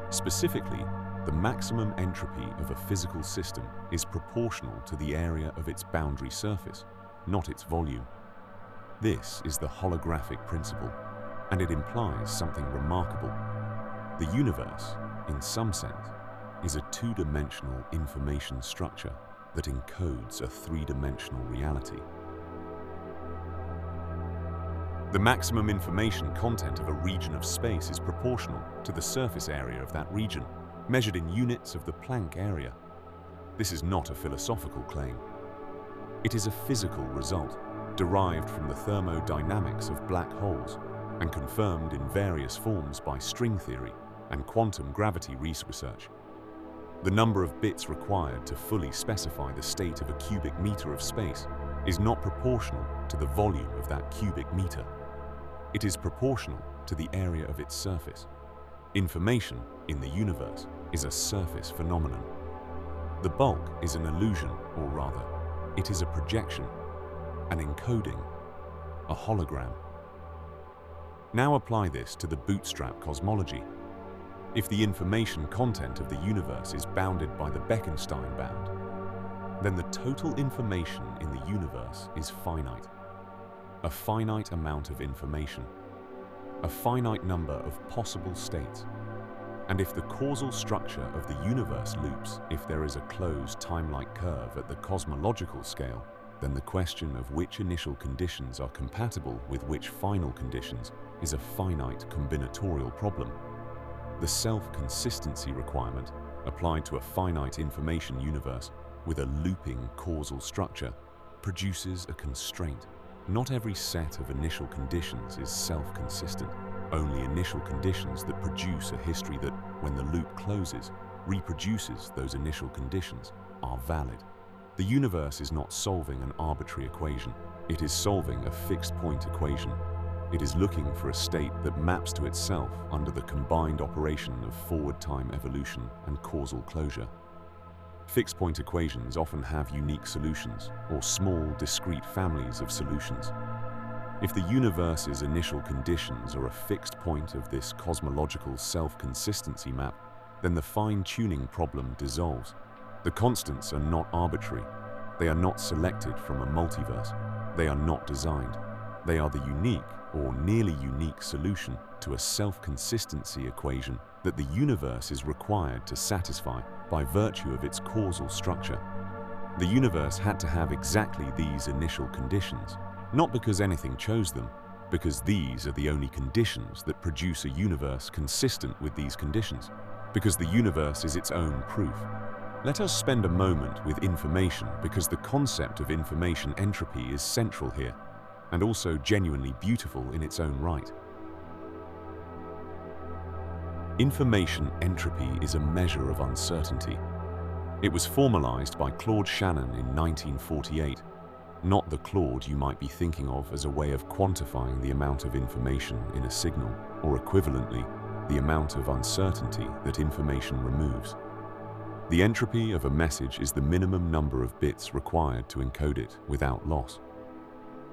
Specifically, the maximum entropy of a physical system is proportional to the area of its boundary surface, not its volume. This is the holographic principle, and it implies something remarkable. The universe, in some sense, is a two-dimensional information structure that encodes a three-dimensional reality. The maximum information content of a region of space is proportional to the surface area of that region, measured in units of the Planck area. This is not a philosophical claim. It is a physical result, derived from the thermodynamics of black holes and confirmed in various forms by string theory and quantum gravity research. The number of bits required to fully specify the state of a cubic meter of space is not proportional to the volume of that cubic meter. It is proportional to the area of its surface. Information in the universe is a surface phenomenon. The bulk is an illusion, or rather, it is a projection, an encoding, a hologram. Now apply this to the bootstrap cosmology. If the information content of the universe is bounded by the Bekenstein bound, then the total information in the universe is finite. A finite amount of information, a finite number of possible states. And if the causal structure of the universe loops, if there is a closed time-like curve at the cosmological scale, then the question of which initial conditions are compatible with which final conditions is a finite combinatorial problem. The self-consistency requirement, applied to a finite information universe with a looping causal structure, produces a constraint. Not every set of initial conditions is self-consistent. Only initial conditions that produce a history that, when the loop closes, reproduces those initial conditions are valid. The universe is not solving an arbitrary equation. It is solving a fixed-point equation. It is looking for a state that maps to itself under the combined operation of forward-time evolution and causal closure. Fixed-point equations often have unique solutions, or small, discrete families of solutions. If the universe's initial conditions are a fixed point of this cosmological self-consistency map, then the fine-tuning problem dissolves. The constants are not arbitrary. They are not selected from a multiverse. They are not designed. They are the unique, or nearly unique, solution to a self-consistency equation that the universe is required to satisfy by virtue of its causal structure. The universe had to have exactly these initial conditions, not because anything chose them, because these are the only conditions that produce a universe consistent with these conditions, because the universe is its own proof. Let us spend a moment with information because the concept of information entropy is central here and also genuinely beautiful in its own right. Information entropy is a measure of uncertainty. It was formalized by Claude Shannon in 1948, not the Claude you might be thinking of as a way of quantifying the amount of information in a signal, or equivalently, the amount of uncertainty that information removes. The entropy of a message is the minimum number of bits required to encode it without loss.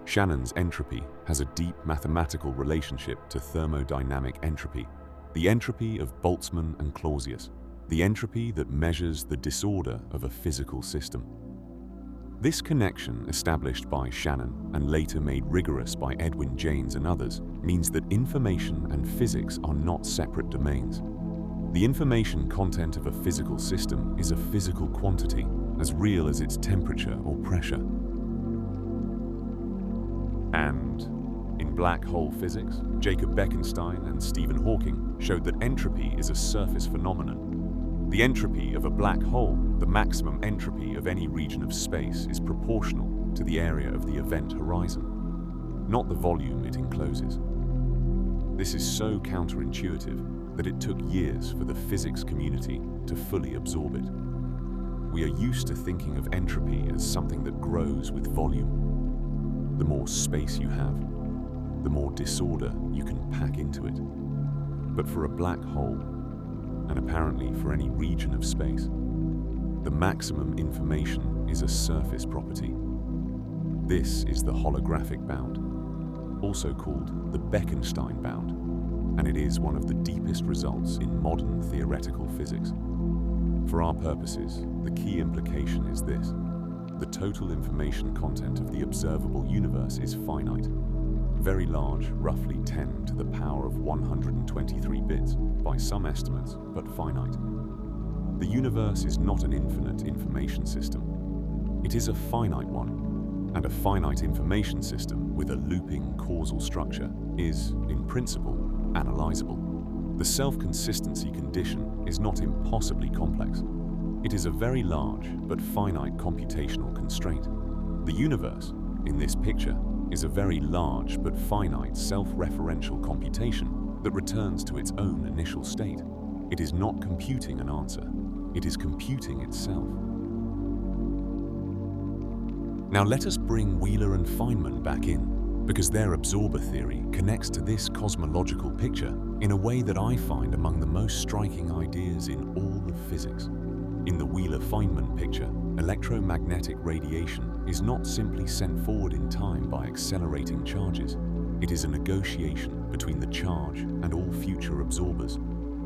Shannon's entropy has a deep mathematical relationship to thermodynamic entropy, the entropy of Boltzmann and Clausius, the entropy that measures the disorder of a physical system. This connection, established by Shannon and later made rigorous by Edwin Janes and others, means that information and physics are not separate domains. The information content of a physical system is a physical quantity, as real as its temperature or pressure. And in black hole physics, Jacob Bekenstein and Stephen Hawking showed that entropy is a surface phenomenon. The entropy of a black hole, the maximum entropy of any region of space, is proportional to the area of the event horizon, not the volume it encloses. This is so counterintuitive that it took years for the physics community to fully absorb it. We are used to thinking of entropy as something that grows with volume. The more space you have, the more disorder you can pack into it. But for a black hole, and apparently for any region of space, the maximum information is a surface property. This is the holographic bound, also called the Bekenstein bound, and it is one of the deepest results in modern theoretical physics. For our purposes, the key implication is this: the total information content of the observable universe is finite, very large, roughly 10 to the power of 123 bits by some estimates, but finite. The universe is not an infinite information system. It is a finite one, and a finite information system with a looping causal structure is, in principle, analyzable. The self-consistency condition is not impossibly complex. It is a very large but finite computational constraint. The universe, in this picture, is a very large but finite self-referential computation that returns to its own initial state. It is not computing an answer. It is computing itself. Now let us bring Wheeler and Feynman back in, because their absorber theory connects to this cosmological picture in a way that I find among the most striking ideas in all of physics. In the Wheeler-Feynman picture, electromagnetic radiation is not simply sent forward in time by accelerating charges. It is a negotiation between the charge and all future absorbers.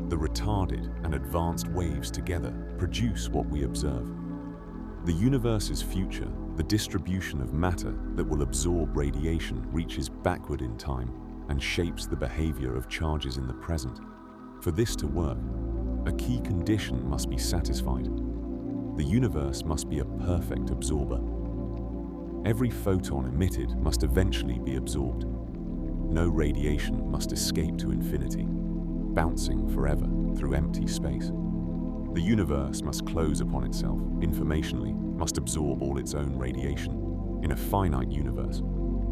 The retarded and advanced waves together produce what we observe. The universe's future, the distribution of matter that will absorb radiation, reaches backward in time and shapes the behavior of charges in the present. For this to work, a key condition must be satisfied. The universe must be a perfect absorber. Every photon emitted must eventually be absorbed. No radiation must escape to infinity, bouncing forever through empty space. The universe must close upon itself informationally, must absorb all its own radiation. In a finite universe,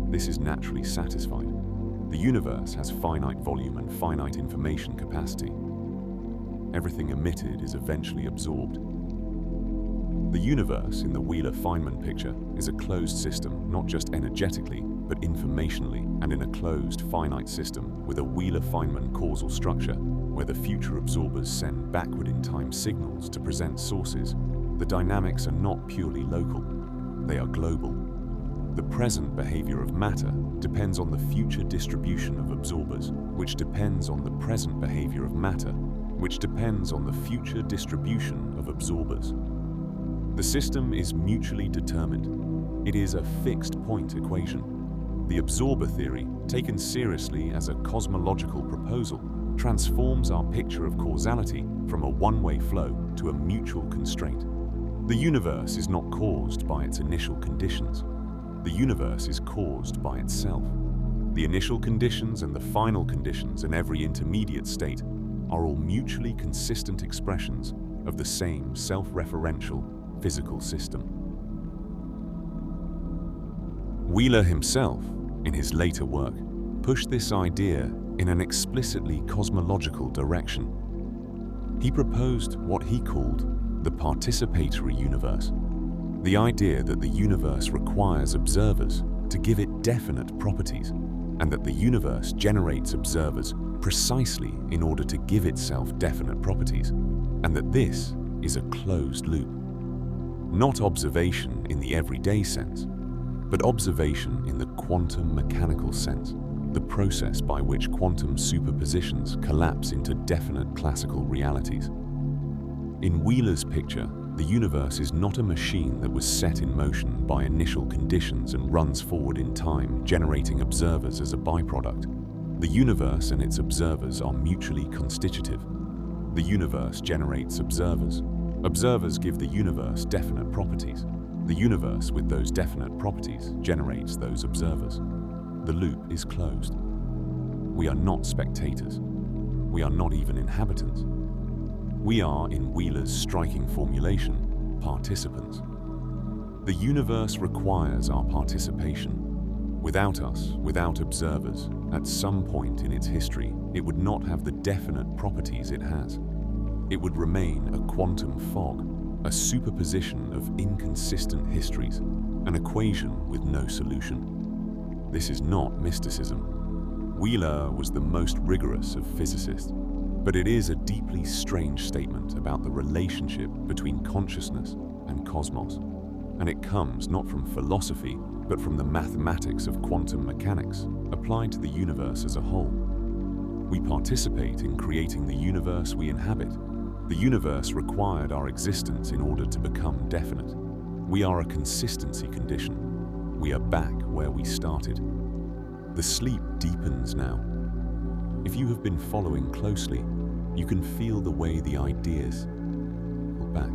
this is naturally satisfied. The universe has finite volume and finite information capacity. Everything emitted is eventually absorbed. The universe in the Wheeler-Feynman picture is a closed system, not just energetically, but informationally, and in a closed, finite system with a Wheeler-Feynman causal structure, where the future absorbers send backward in time signals to present sources, the dynamics are not purely local, they are global. The present behavior of matter depends on the future distribution of absorbers, which depends on the present behavior of matter, which depends on the future distribution of absorbers. The system is mutually determined. It is a fixed point equation. The absorber theory, taken seriously as a cosmological proposal, transforms our picture of causality from a one-way flow to a mutual constraint. The universe is not caused by its initial conditions. The universe is caused by itself. The initial conditions and the final conditions and every intermediate state are all mutually consistent expressions of the same self-referential physical system. Weyl himself, in his later work, pushed this idea in an explicitly cosmological direction. He proposed what he called the participatory universe, the idea that the universe requires observers to give it definite properties, and that the universe generates observers precisely in order to give itself definite properties, and that this is a closed loop. Not observation in the everyday sense, but observation in the quantum mechanical sense, the process by which quantum superpositions collapse into definite classical realities. In Weyl's picture, the universe is not a machine that was set in motion by initial conditions and runs forward in time, generating observers as a byproduct. The universe and its observers are mutually constitutive. The universe generates observers. Observers give the universe definite properties. The universe, with those definite properties, generates those observers. The loop is closed. We are not spectators. We are not even inhabitants. We are, in Weyl's striking formulation, participants. The universe requires our participation. Without us, without observers, at some point in its history, it would not have the definite properties it has. It would remain a quantum fog, a superposition of inconsistent histories, an equation with no solution. This is not mysticism. Weyl was the most rigorous of physicists, but it is a deeply strange statement about the relationship between consciousness and cosmos, and it comes not from philosophy, but from the mathematics of quantum mechanics applied to the universe as a whole. We participate in creating the universe we inhabit. The universe required our existence in order to become definite. We are a consistency condition. We are back where we started. The sleep deepens now. If you have been following closely, you can feel the way the ideas pull back,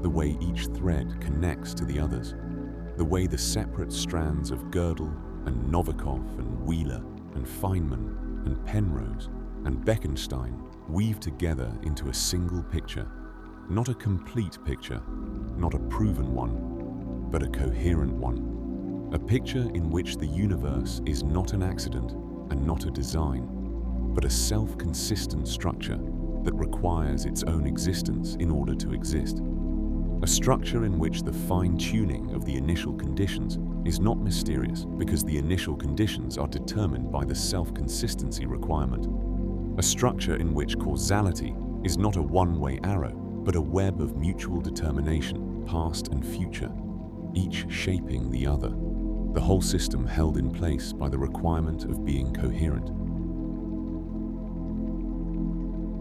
the way each thread connects to the others, the way the separate strands of Gödel and Novikov and Weyl and Feynman and Penrose and Bekenstein weave together into a single picture, not a complete picture, not a proven one, but a coherent one. A picture in which the universe is not an accident and not a design, but a self-consistent structure that requires its own existence in order to exist. A structure in which the fine-tuning of the initial conditions is not mysterious because the initial conditions are determined by the self-consistency requirement. A structure in which causality is not a one-way arrow, but a web of mutual determination, past and future, each shaping the other, the whole system held in place by the requirement of being coherent.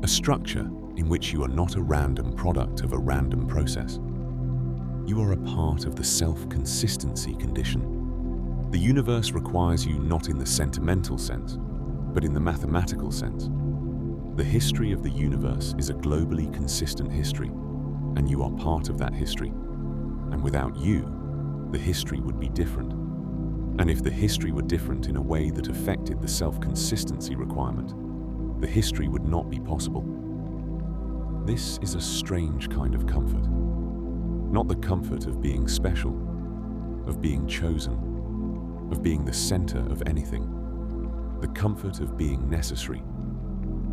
A structure in which you are not a random product of a random process. You are a part of the self-consistency condition. The universe requires you not in the sentimental sense, but in the mathematical sense. The history of the universe is a globally consistent history, and you are part of that history. And without you, the history would be different. And if the history were different in a way that affected the self-consistency requirement, the history would not be possible. This is a strange kind of comfort. Not the comfort of being special, of being chosen, of being the center of anything. The comfort of being necessary.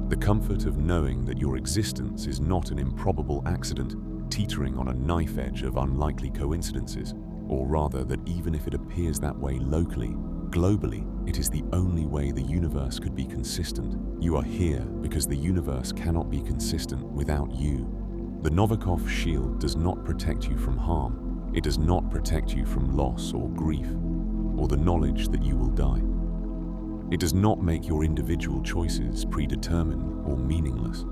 The comfort of knowing that your existence is not an improbable accident teetering on a knife edge of unlikely coincidences, or rather that even if it appears that way locally, globally, it is the only way the universe could be consistent. You are here because the universe cannot be consistent without you. The Novikov shield does not protect you from harm. It does not protect you from loss or grief, or the knowledge that you will die. It does not make your individual choices predetermined or meaningless.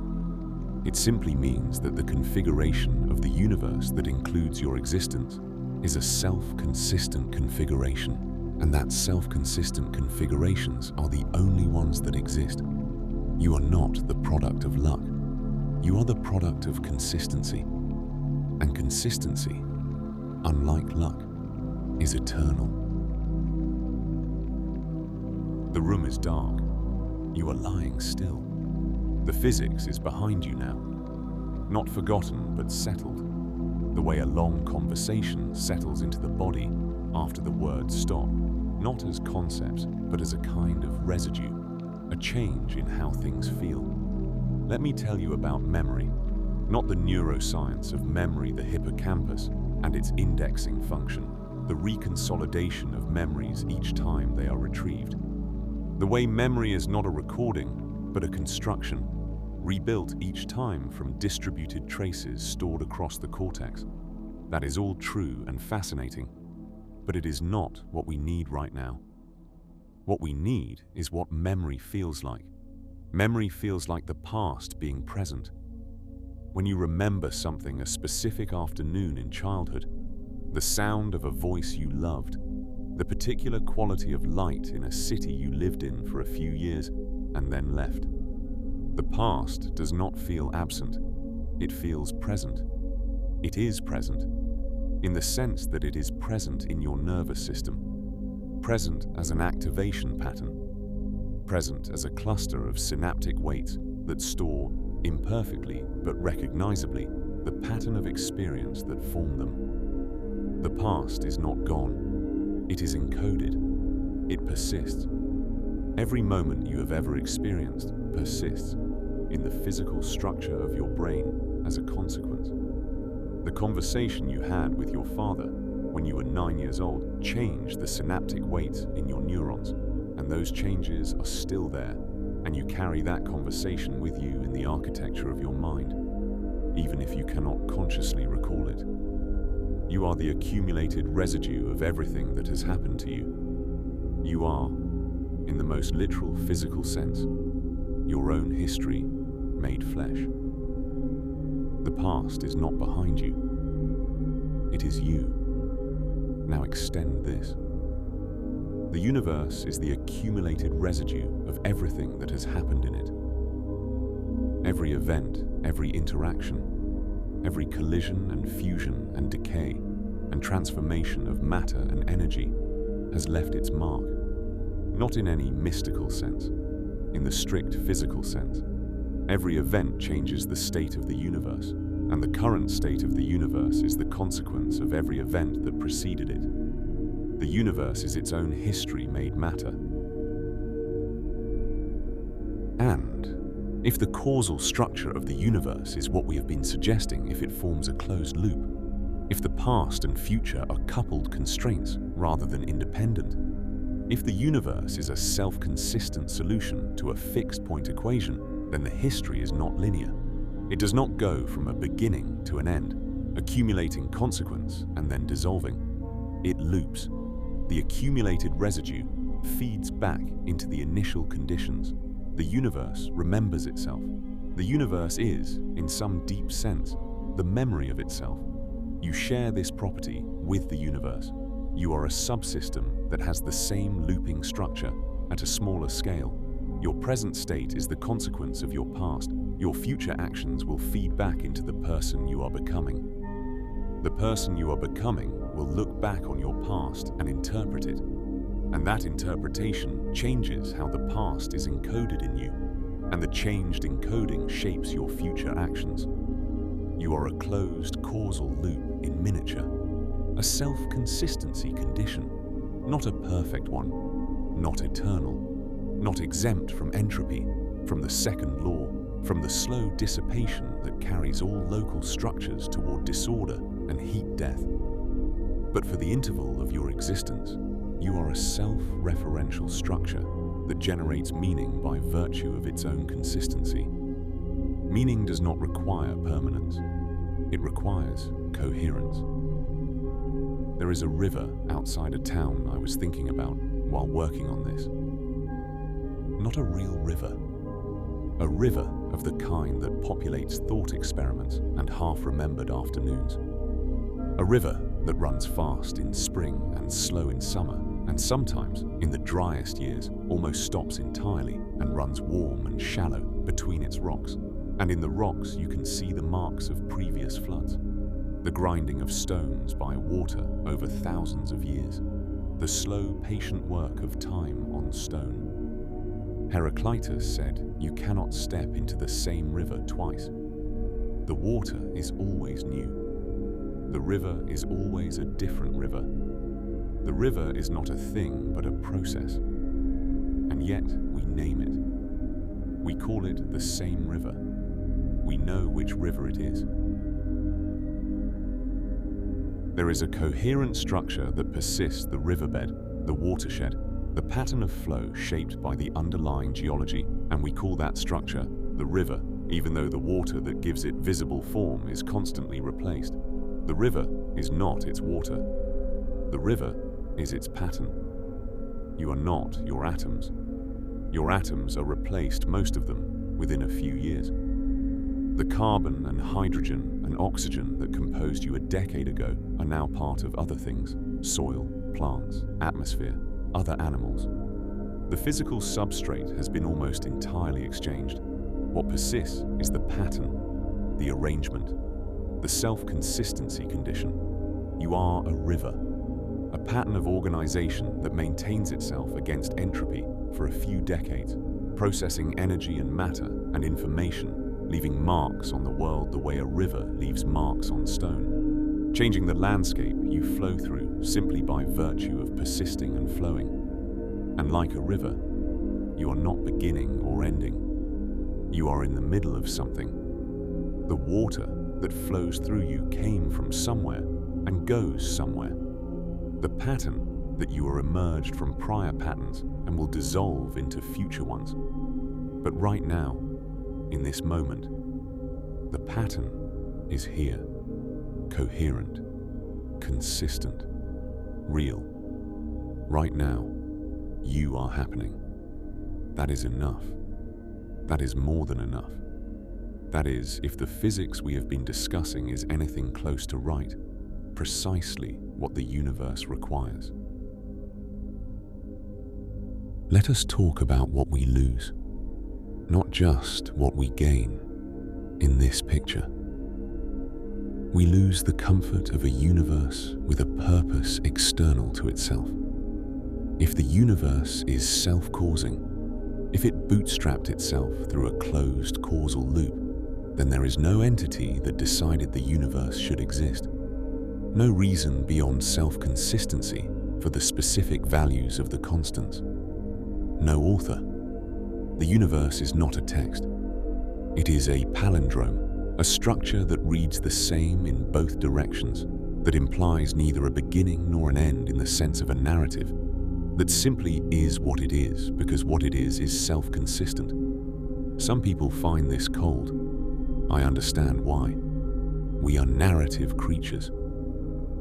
It simply means that the configuration of the universe that includes your existence is a self-consistent configuration, and that self-consistent configurations are the only ones that exist. You are not the product of luck. You are the product of consistency, and consistency, unlike luck, is eternal. The room is dark. You are lying still. The physics is behind you now. not forgotten but settled, the way a long conversation settles into the body after the words stop, not as concepts, but as a kind of residue, a change in how things feel. Let me tell you about memory, not the neuroscience of memory, the hippocampus, and its indexing function, the reconsolidation of memories each time they are retrieved. The way memory is not a recording, but a construction, rebuilt each time from distributed traces stored across the cortex. That is all true and fascinating, but it is not what we need right now. What we need is what memory feels like. Memory feels like the past being present. When you remember something, a specific afternoon in childhood, the sound of a voice you loved, the particular quality of light in a city you lived in for a few years and then left. The past does not feel absent. It feels present. It is present, in the sense that it is present in your nervous system, present as an activation pattern, present as a cluster of synaptic weights that store, imperfectly but recognizably, the pattern of experience that formed them. The past is not gone. It is encoded. It persists. Every moment you have ever experienced persists in the physical structure of your brain as a consequence. The conversation you had with your father when you were 9 years old changed the synaptic weights in your neurons, and those changes are still there, and you carry that conversation with you in the architecture of your mind, even if you cannot consciously recall it. You are the accumulated residue of everything that has happened to you. You are, in the most literal physical sense, your own history made flesh. The past is not behind you. It is you. Now extend this. The universe is the accumulated residue of everything that has happened in it. Every event, every interaction, every collision and fusion and decay and transformation of matter and energy has left its mark, not in any mystical sense, in the strict physical sense. Every event changes the state of the universe, and the current state of the universe is the consequence of every event that preceded it. The universe is its own history made matter. And if the causal structure of the universe is what we have been suggesting, if it forms a closed loop, if the past and future are coupled constraints rather than independent, if the universe is a self-consistent solution to a fixed point equation, then the history is not linear. It does not go from a beginning to an end, accumulating consequence and then dissolving. It loops. The accumulated residue feeds back into the initial conditions. The universe remembers itself. The universe is, in some deep sense, the memory of itself. You share this property with the universe. You are a subsystem that has the same looping structure at a smaller scale. Your present state is the consequence of your past. Your future actions will feed back into the person you are becoming. The person you are becoming will look back on your past and interpret it. And that interpretation changes how the past is encoded in you. And the changed encoding shapes your future actions. You are a closed causal loop in miniature. A self-consistency condition. Not a perfect one. Not eternal. Not exempt from entropy, from the second law, from the slow dissipation that carries all local structures toward disorder and heat death. But for the interval of your existence, you are a self-referential structure that generates meaning by virtue of its own consistency. Meaning does not require permanence. It requires coherence. There is a river outside a town I was thinking about while working on this. Not a real river. A river of the kind that populates thought experiments and half-remembered afternoons. A river that runs fast in spring and slow in summer, and sometimes, in the driest years, almost stops entirely and runs warm and shallow between its rocks. And in the rocks you can see the marks of previous floods, the grinding of stones by water over thousands of years, the slow, patient work of time on stone. Heraclitus said, "You cannot step into the same river twice." The water is always new. The river is always a different river. The river is not a thing, but a process. And yet we name it. We call it the same river. We know which river it is. There is a coherent structure that persists: the riverbed, the watershed, the pattern of flow shaped by the underlying geology, and we call that structure the river, even though the water that gives it visible form is constantly replaced. The river is not its water. The river is its pattern. You are not your atoms. Your atoms are replaced, most of them, within a few years. The carbon and hydrogen and oxygen that composed you a decade ago are now part of other things: soil, plants, atmosphere, other animals. The physical substrate has been almost entirely exchanged. What persists is the pattern, the arrangement, the self-consistency condition. You are a river, a pattern of organization that maintains itself against entropy for a few decades, processing energy and matter and information, leaving marks on the world the way a river leaves marks on stone, changing the landscape you flow through simply by virtue of persisting and flowing. And like a river, you are not beginning or ending. You are in the middle of something. The water that flows through you came from somewhere and goes somewhere. The pattern that you are emerged from prior patterns and will dissolve into future ones. But right now, in this moment, the pattern is here, coherent, consistent, real. Right now, you are happening. That is enough. That is more than enough. That is, if the physics we have been discussing is anything close to right, precisely what the universe requires. Let us talk about what we lose, not just what we gain in this picture. We lose the comfort of a universe with a purpose external to itself. If the universe is self-causing, if it bootstrapped itself through a closed causal loop, then there is no entity that decided the universe should exist. No reason beyond self-consistency for the specific values of the constants. No author. The universe is not a text. It is a palindrome, a structure that reads the same in both directions, that implies neither a beginning nor an end in the sense of a narrative, that simply is what it is because what it is self-consistent. Some people find this cold. I understand why. We are narrative creatures.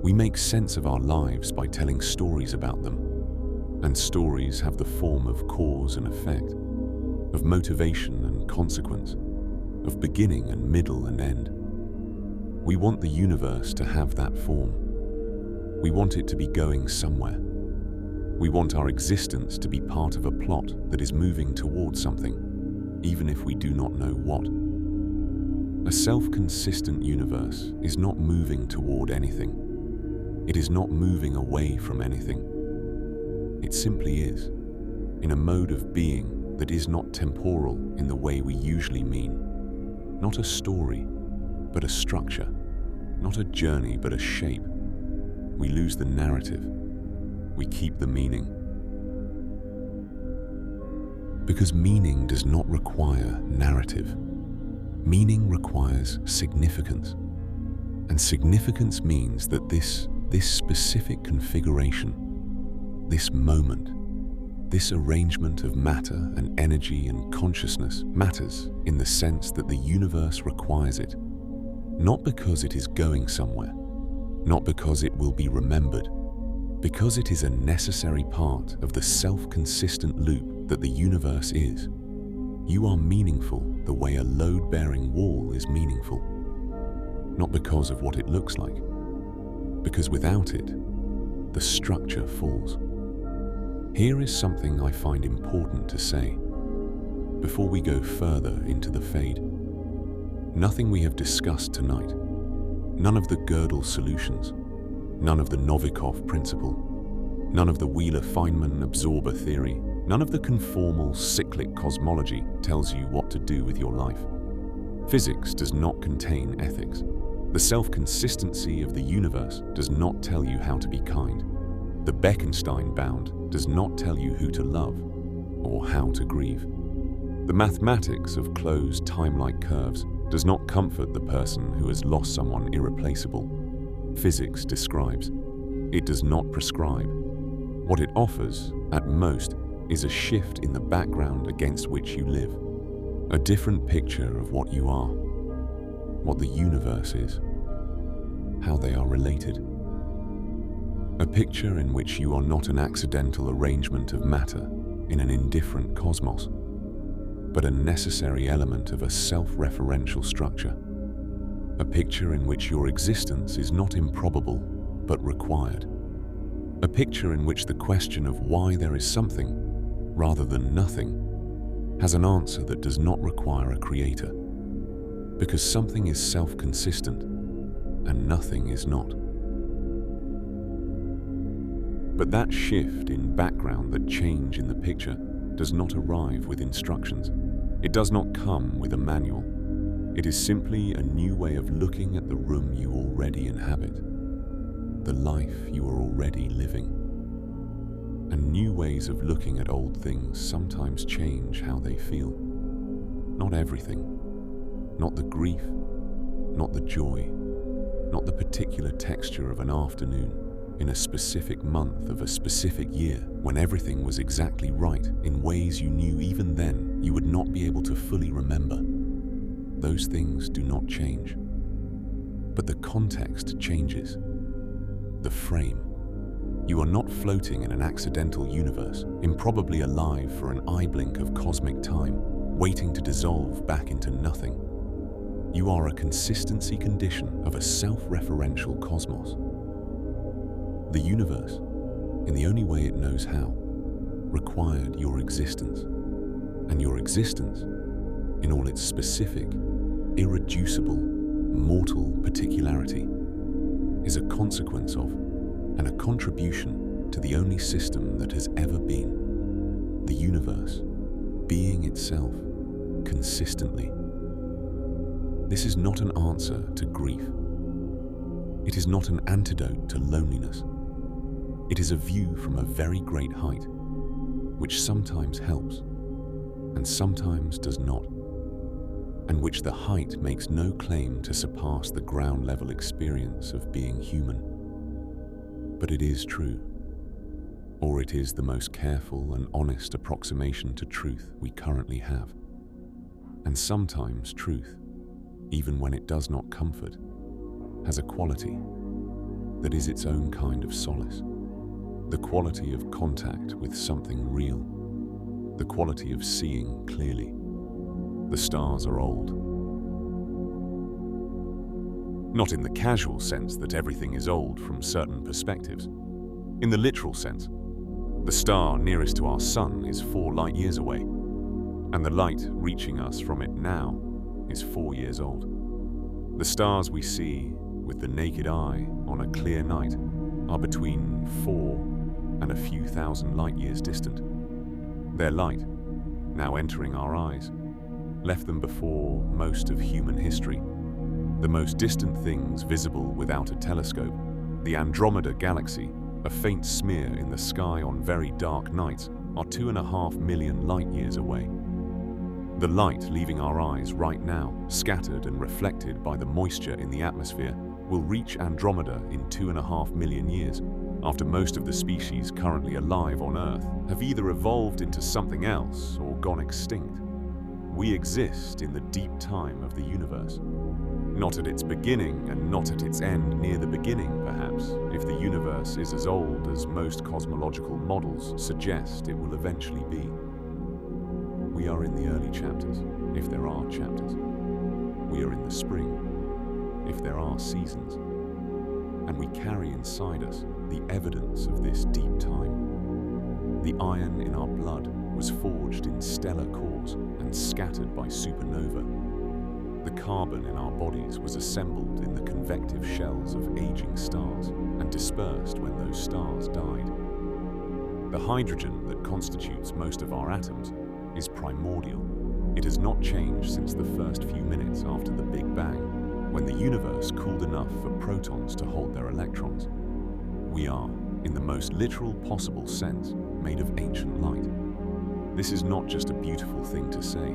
We make sense of our lives by telling stories about them. And stories have the form of cause and effect, of motivation and consequence, of beginning and middle and end. We want the universe to have that form. We want it to be going somewhere. We want our existence to be part of a plot that is moving towards something, even if we do not know what. A self-consistent universe is not moving toward anything. It is not moving away from anything. It simply is, in a mode of being that is not temporal in the way we usually mean. Not a story, but a structure. Not a journey, but a shape. We lose the narrative. We keep the meaning. Because meaning does not require narrative. Meaning requires significance. And significance means that this specific configuration, this moment, this arrangement of matter and energy and consciousness matters in the sense that the universe requires it, not because it is going somewhere, not because it will be remembered, because it is a necessary part of the self-consistent loop that the universe is. You are meaningful the way a load-bearing wall is meaningful, not because of what it looks like, because without it, the structure falls. Here is something I find important to say before we go further into the fade. Nothing we have discussed tonight, none of the Gödel solutions, none of the Novikov principle, none of the Wheeler-Feynman absorber theory, none of the conformal cyclic cosmology tells you what to do with your life. Physics does not contain ethics. The self-consistency of the universe does not tell you how to be kind. The Bekenstein bound does not tell you who to love or how to grieve. The mathematics of closed time-like curves does not comfort the person who has lost someone irreplaceable. Physics describes. It does not prescribe. What it offers, at most, is a shift in the background against which you live. A different picture of what you are, what the universe is, how they are related. A picture in which you are not an accidental arrangement of matter in an indifferent cosmos, but a necessary element of a self-referential structure. A picture in which your existence is not improbable, but required. A picture in which the question of why there is something, rather than nothing, has an answer that does not require a creator, because something is self-consistent and nothing is not. But that shift in background, that change in the picture, does not arrive with instructions. It does not come with a manual. It is simply a new way of looking at the room you already inhabit, the life you are already living. And new ways of looking at old things sometimes change how they feel. Not everything, not the grief, not the joy, not the particular texture of an afternoon in a specific month of a specific year when everything was exactly right in ways you knew even then you would not be able to fully remember. Those things do not change. But the context changes. The frame. You are not floating in an accidental universe, improbably alive for an eye blink of cosmic time, waiting to dissolve back into nothing. You are a consistency condition of a self-referential cosmos. The universe, in the only way it knows how, required your existence. And your existence, in all its specific, irreducible, mortal particularity, is a consequence of and a contribution to the only system that has ever been, the universe, being itself, consistently. This is not an answer to grief. It is not an antidote to loneliness. It is a view from a very great height, which sometimes helps, and sometimes does not, and which the height makes no claim to surpass the ground-level experience of being human. But it is true, or it is the most careful and honest approximation to truth we currently have. And sometimes truth, even when it does not comfort, has a quality that is its own kind of solace. The quality of contact with something real, the quality of seeing clearly. The stars are old. Not in the casual sense that everything is old from certain perspectives. In the literal sense, the star nearest to our sun is 4 light years away, and the light reaching us from it now is 4 years old. The stars we see with the naked eye on a clear night are between 4 and a few thousand light years distant. Their light, now entering our eyes, left them before most of human history. The most distant things visible without a telescope, the Andromeda galaxy, a faint smear in the sky on very dark nights, are 2.5 million light years away. The light leaving our eyes right now, scattered and reflected by the moisture in the atmosphere, will reach Andromeda in 2.5 million years, after most of the species currently alive on Earth have either evolved into something else or gone extinct. We exist in the deep time of the universe. Not at its beginning and not at its end near the beginning, perhaps, if the universe is as old as most cosmological models suggest it will eventually be. We are in the early chapters, if there are chapters. We are in the spring, if there are seasons. And we carry inside us the evidence of this deep time. The iron in our blood was forged in stellar cores and scattered by supernova. The carbon in our bodies was assembled in the convective shells of aging stars and dispersed when those stars died. The hydrogen that constitutes most of our atoms is primordial. It has not changed since the first few minutes after the Big Bang, when the universe cooled enough for protons to hold their electrons. We are, in the most literal possible sense, made of ancient light. This is not just a beautiful thing to say.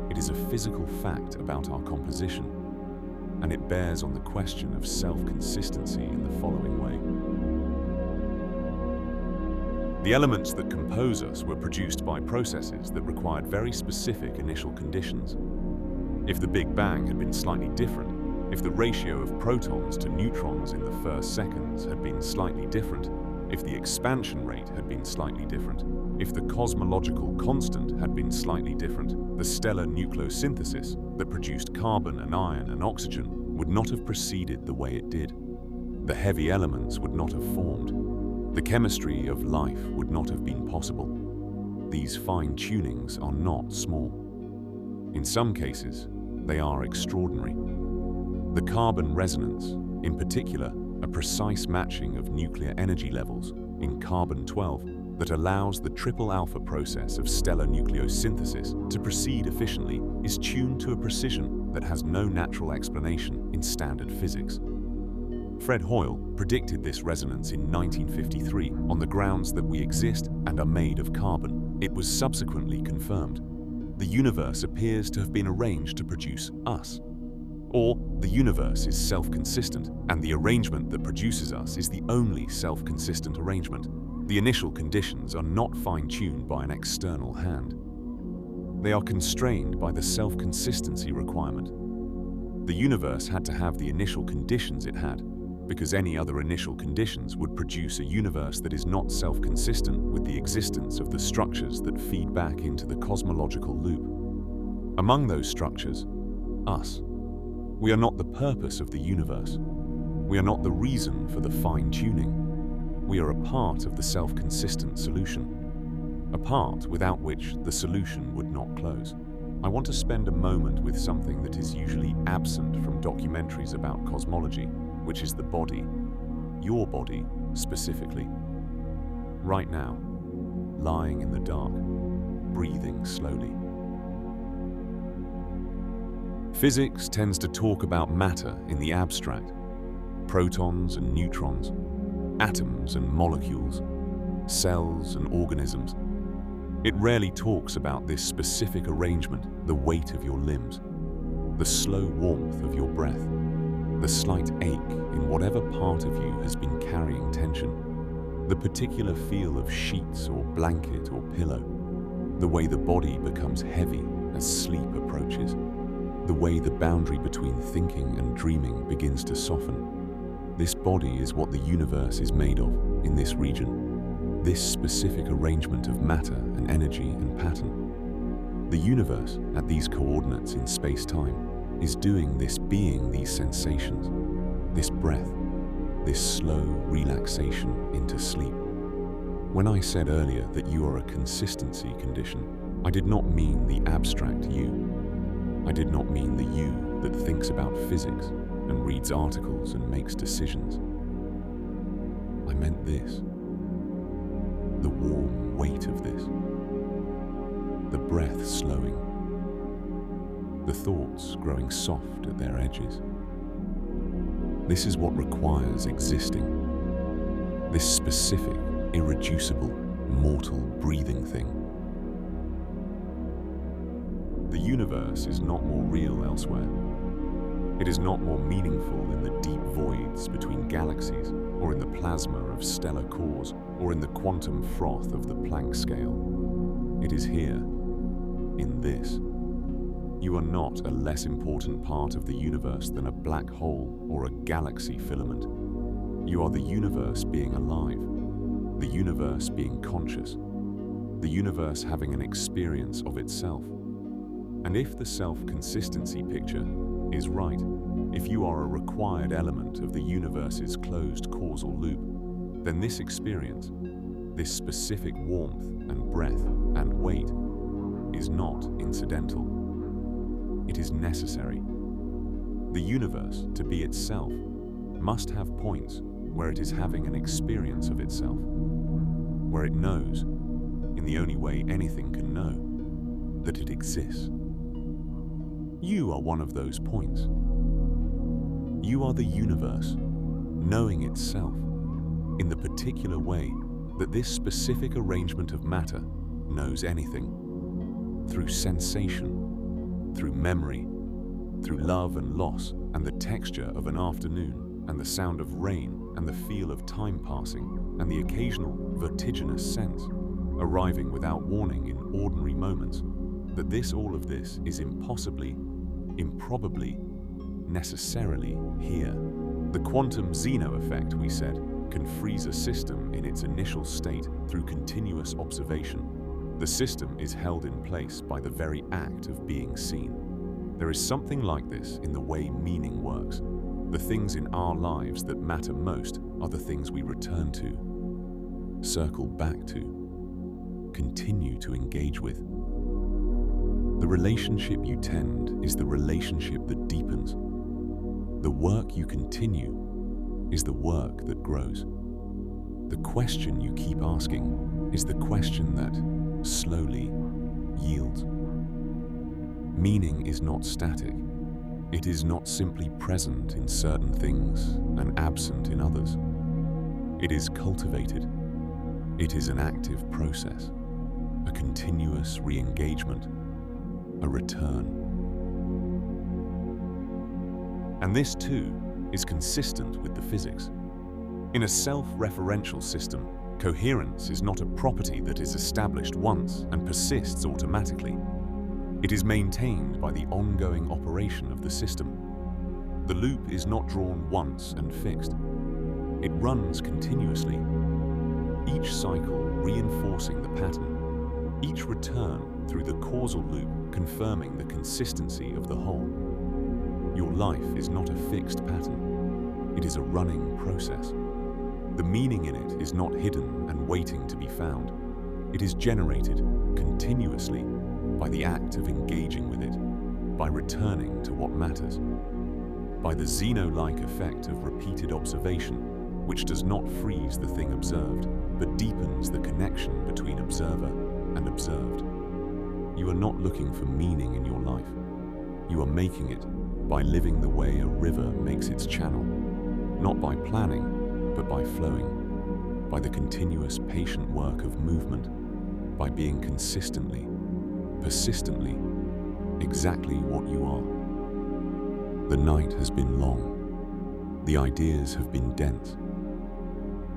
It is a physical fact about our composition, and it bears on the question of self-consistency in the following way. The elements that compose us were produced by processes that required very specific initial conditions. If the Big Bang had been slightly different, if the ratio of protons to neutrons in the first seconds had been slightly different, if the expansion rate had been slightly different, if the cosmological constant had been slightly different, the stellar nucleosynthesis that produced carbon and iron and oxygen would not have proceeded the way it did. The heavy elements would not have formed. The chemistry of life would not have been possible. These fine tunings are not small. In some cases, they are extraordinary. The carbon resonance, in particular, a precise matching of nuclear energy levels in carbon-12 that allows the triple alpha process of stellar nucleosynthesis to proceed efficiently, is tuned to a precision that has no natural explanation in standard physics. Fred Hoyle predicted this resonance in 1953 on the grounds that we exist and are made of carbon. It was subsequently confirmed. The universe appears to have been arranged to produce us. Or the universe is self-consistent, and the arrangement that produces us is the only self-consistent arrangement. The initial conditions are not fine-tuned by an external hand. They are constrained by the self-consistency requirement. The universe had to have the initial conditions it had, because any other initial conditions would produce a universe that is not self-consistent with the existence of the structures that feed back into the cosmological loop. Among those structures, us. We are not the purpose of the universe. We are not the reason for the fine-tuning. We are a part of the self-consistent solution, a part without which the solution would not close. I want to spend a moment with something that is usually absent from documentaries about cosmology, which is the body, your body specifically. Right now, lying in the dark, breathing slowly. Physics tends to talk about matter in the abstract, protons and neutrons, atoms and molecules, cells and organisms. It rarely talks about this specific arrangement, the weight of your limbs, the slow warmth of your breath, the slight ache in whatever part of you has been carrying tension, the particular feel of sheets or blanket or pillow, the way the body becomes heavy as sleep approaches, the way the boundary between thinking and dreaming begins to soften. This body is what the universe is made of in this region, this specific arrangement of matter and energy and pattern. The universe, at these coordinates in space-time, is doing this, being these sensations, this breath, this slow relaxation into sleep. When I said earlier that you are a consistency condition, I did not mean the abstract you. I did not mean the you that thinks about physics and reads articles and makes decisions. I meant this, the warm weight of this, the breath slowing, the thoughts growing soft at their edges. This is what requires existing, this specific, irreducible, mortal breathing thing. The universe is not more real elsewhere. It is not more meaningful in the deep voids between galaxies, or in the plasma of stellar cores, or in the quantum froth of the Planck scale. It is here, in this. You are not a less important part of the universe than a black hole or a galaxy filament. You are the universe being alive, the universe being conscious, the universe having an experience of itself. And if the self-consistency picture is right, if you are a required element of the universe's closed causal loop, then this experience, this specific warmth and breath and weight, is not incidental. It is necessary. The universe, to be itself, must have points where it is having an experience of itself, where it knows, in the only way anything can know, that it exists. You are one of those points. You are the universe, knowing itself in the particular way that this specific arrangement of matter knows anything. Through sensation, through memory, through love and loss, and the texture of an afternoon, and the sound of rain, and the feel of time passing, and the occasional vertiginous sense, arriving without warning in ordinary moments, that all of this is impossibly, improbably, necessarily here. The quantum Zeno effect, we said, can freeze a system in its initial state through continuous observation. The system is held in place by the very act of being seen. There is something like this in the way meaning works. The things in our lives that matter most are the things we return to, circle back to, continue to engage with. The relationship you tend is the relationship that deepens. The work you continue is the work that grows. The question you keep asking is the question that slowly yields. Meaning is not static. It is not simply present in certain things and absent in others. It is cultivated. It is an active process, a continuous re-engagement, a return. And this too is consistent with the physics. In a self-referential system, coherence is not a property that is established once and persists automatically. It is maintained by the ongoing operation of the system. The loop is not drawn once and fixed. It runs continuously, each cycle reinforcing the pattern, each return through the causal loop confirming the consistency of the whole. Your life is not a fixed pattern. It is a running process. The meaning in it is not hidden and waiting to be found. It is generated continuously by the act of engaging with it, by returning to what matters, by the Zeno-like effect of repeated observation, which does not freeze the thing observed, but deepens the connection between observer and observed. You are not looking for meaning in your life. You are making it by living the way a river makes its channel, not by planning, but by flowing, by the continuous patient work of movement, by being consistently, persistently, exactly what you are. The night has been long. The ideas have been dense.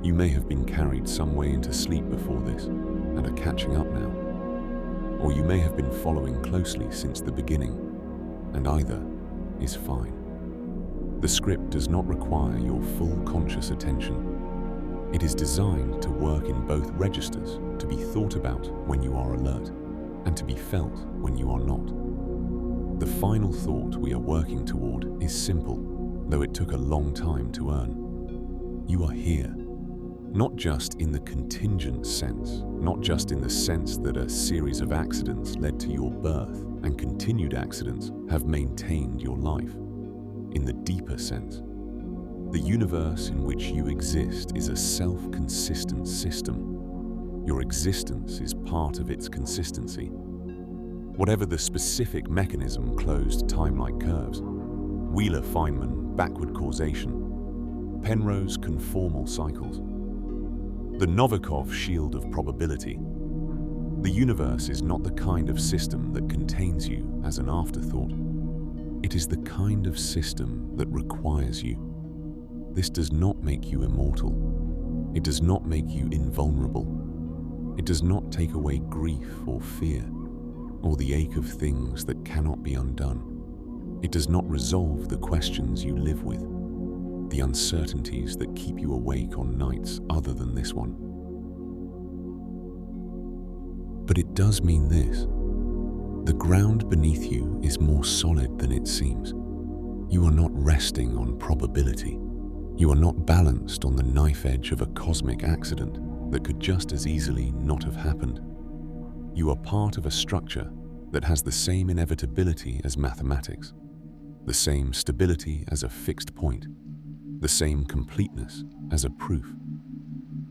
You may have been carried some way into sleep before this and are catching up now. Or you may have been following closely since the beginning, and either is fine. The script does not require your full conscious attention. It is designed to work in both registers, to be thought about when you are alert, and to be felt when you are not. The final thought we are working toward is simple, though it took a long time to earn. You are here. Not just in the contingent sense, not just in the sense that a series of accidents led to your birth and continued accidents have maintained your life. In the deeper sense, the universe in which you exist is a self-consistent system. Your existence is part of its consistency. Whatever the specific mechanism closed time-like curves, Wheeler-Feynman backward causation, Penrose conformal cycles, the Novikov shield of probability. The universe is not the kind of system that contains you as an afterthought. It is the kind of system that requires you. This does not make you immortal. It does not make you invulnerable. It does not take away grief or fear, or the ache of things that cannot be undone. It does not resolve the questions you live with, the uncertainties that keep you awake on nights other than this one. But it does mean this. The ground beneath you is more solid than it seems. You are not resting on probability. You are not balanced on the knife edge of a cosmic accident that could just as easily not have happened. You are part of a structure that has the same inevitability as mathematics, the same stability as a fixed point, the same completeness as a proof.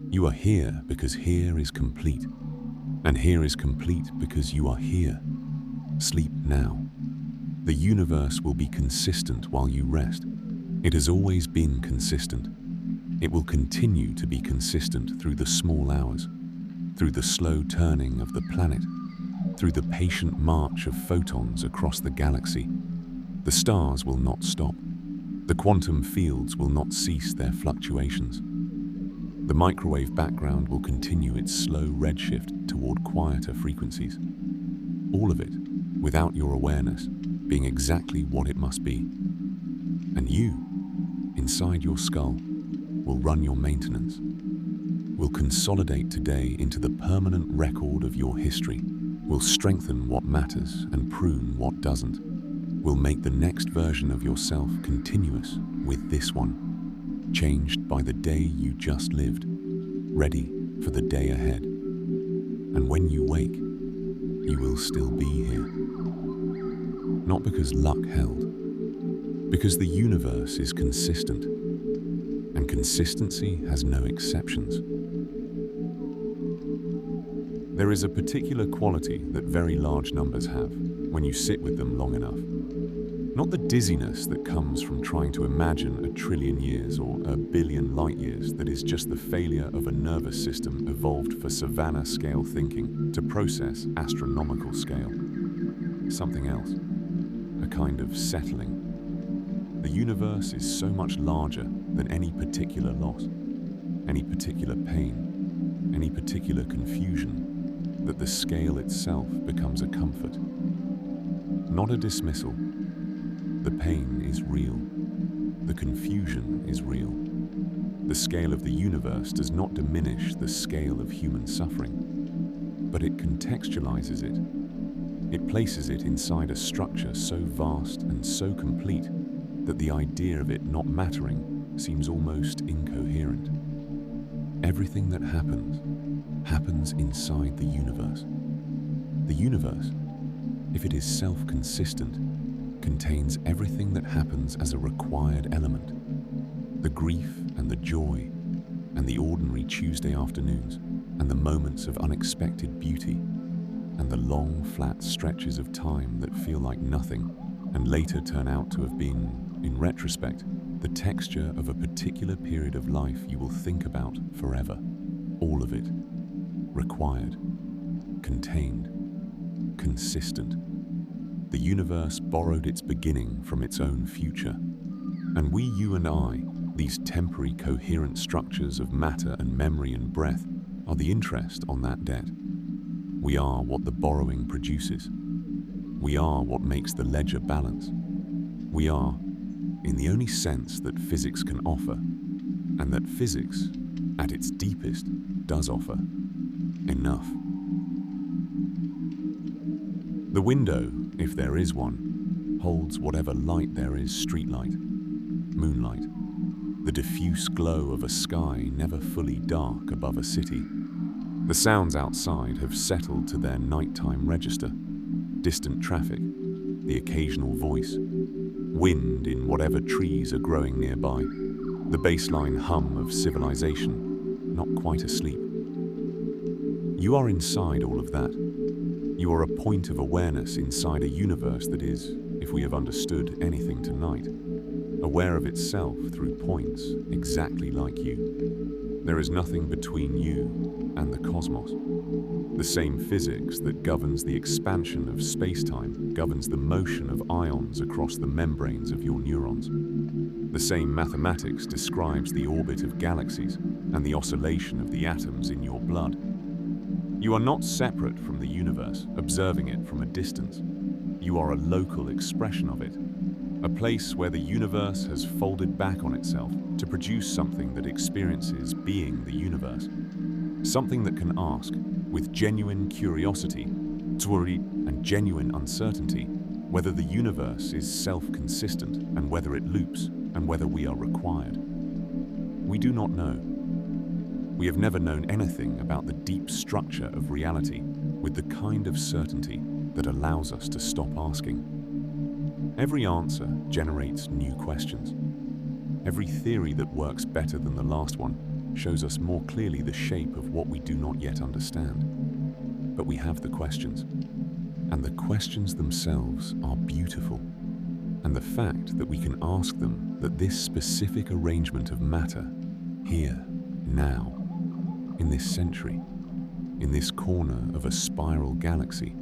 You are here because here is complete, and here is complete because you are here. Sleep now. The universe will be consistent while you rest. It has always been consistent. It will continue to be consistent through the small hours, through the slow turning of the planet, through the patient march of photons across the galaxy. The stars will not stop. The quantum fields will not cease their fluctuations. The microwave background will continue its slow redshift toward quieter frequencies. All of it, without your awareness, being exactly what it must be. And you, inside your skull, will run your maintenance, will consolidate today into the permanent record of your history, will strengthen what matters and prune what doesn't, will make the next version of yourself continuous with this one, changed by the day you just lived, ready for the day ahead. And when you wake, you will still be here. Not because luck held, because the universe is consistent, and consistency has no exceptions. There is a particular quality that very large numbers have when you sit with them long enough. Not the dizziness that comes from trying to imagine a trillion years or a billion light years that is just the failure of a nervous system evolved for savannah scale thinking to process astronomical scale. Something else, a kind of settling. The universe is so much larger than any particular loss, any particular pain, any particular confusion, that the scale itself becomes a comfort. Not a dismissal. The pain is real. The confusion is real. The scale of the universe does not diminish the scale of human suffering, but it contextualizes it. It places it inside a structure so vast and so complete that the idea of it not mattering seems almost incoherent. Everything that happens inside the universe. The universe, if it is self-consistent, contains everything that happens as a required element. The grief and the joy, and the ordinary Tuesday afternoons, and the moments of unexpected beauty, and the long, flat stretches of time that feel like nothing, and later turn out to have been, in retrospect, the texture of a particular period of life you will think about forever. All of it. Required. Contained. Consistent. The universe borrowed its beginning from its own future. And we, you and I, these temporary coherent structures of matter and memory and breath, are the interest on that debt. We are what the borrowing produces. We are what makes the ledger balance. We are, in the only sense that physics can offer, and that physics, at its deepest, does offer, enough. The window, if there is one, holds whatever light there is: streetlight, moonlight, the diffuse glow of a sky never fully dark above a city. The sounds outside have settled to their nighttime register: distant traffic, the occasional voice, wind in whatever trees are growing nearby, the baseline hum of civilization, not quite asleep. You are inside all of that. You are a point of awareness inside a universe that is, if we have understood anything tonight, aware of itself through points exactly like you. There is nothing between you and the cosmos. The same physics that governs the expansion of space-time governs the motion of ions across the membranes of your neurons. The same mathematics describes the orbit of galaxies and the oscillation of the atoms in your blood. You are not separate from the universe, observing it from a distance. You are a local expression of it, a place where the universe has folded back on itself to produce something that experiences being the universe. Something that can ask, with genuine curiosity, and genuine uncertainty, whether the universe is self-consistent and whether it loops and whether we are required. We do not know. We have never known anything about the deep structure of reality with the kind of certainty that allows us to stop asking. Every answer generates new questions. Every theory that works better than the last one shows us more clearly the shape of what we do not yet understand. But we have the questions, And the questions themselves are beautiful. And the fact that we can ask them that this specific arrangement of matter, here, now, in this century, in this corner of a spiral galaxy,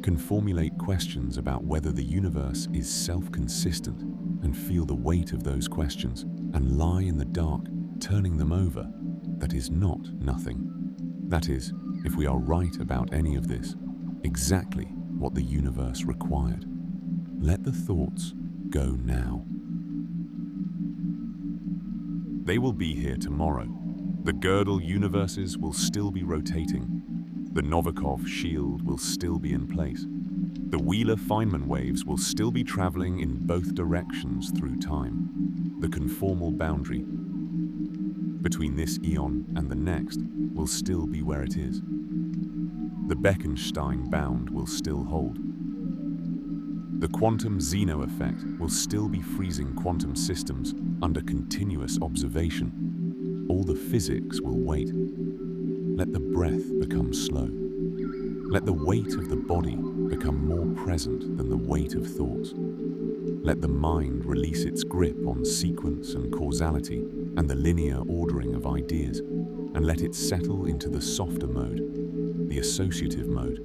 can formulate questions about whether the universe is self-consistent, and feel the weight of those questions and lie in the dark, turning them over, that is not nothing. That is, if we are right about any of this, exactly what the universe required. Let the thoughts go now. They will be here tomorrow. The Gödel universes will still be rotating. The Novikov shield will still be in place. The Wheeler-Feynman waves will still be traveling in both directions through time. The conformal boundary between this eon and the next will still be where it is. The Bekenstein bound will still hold. The quantum Zeno effect will still be freezing quantum systems under continuous observation. All the physics will wait. Let the breath become slow. Let the weight of the body become more present than the weight of thoughts. Let the mind release its grip on sequence and causality and the linear ordering of ideas, and let it settle into the softer mode, the associative mode,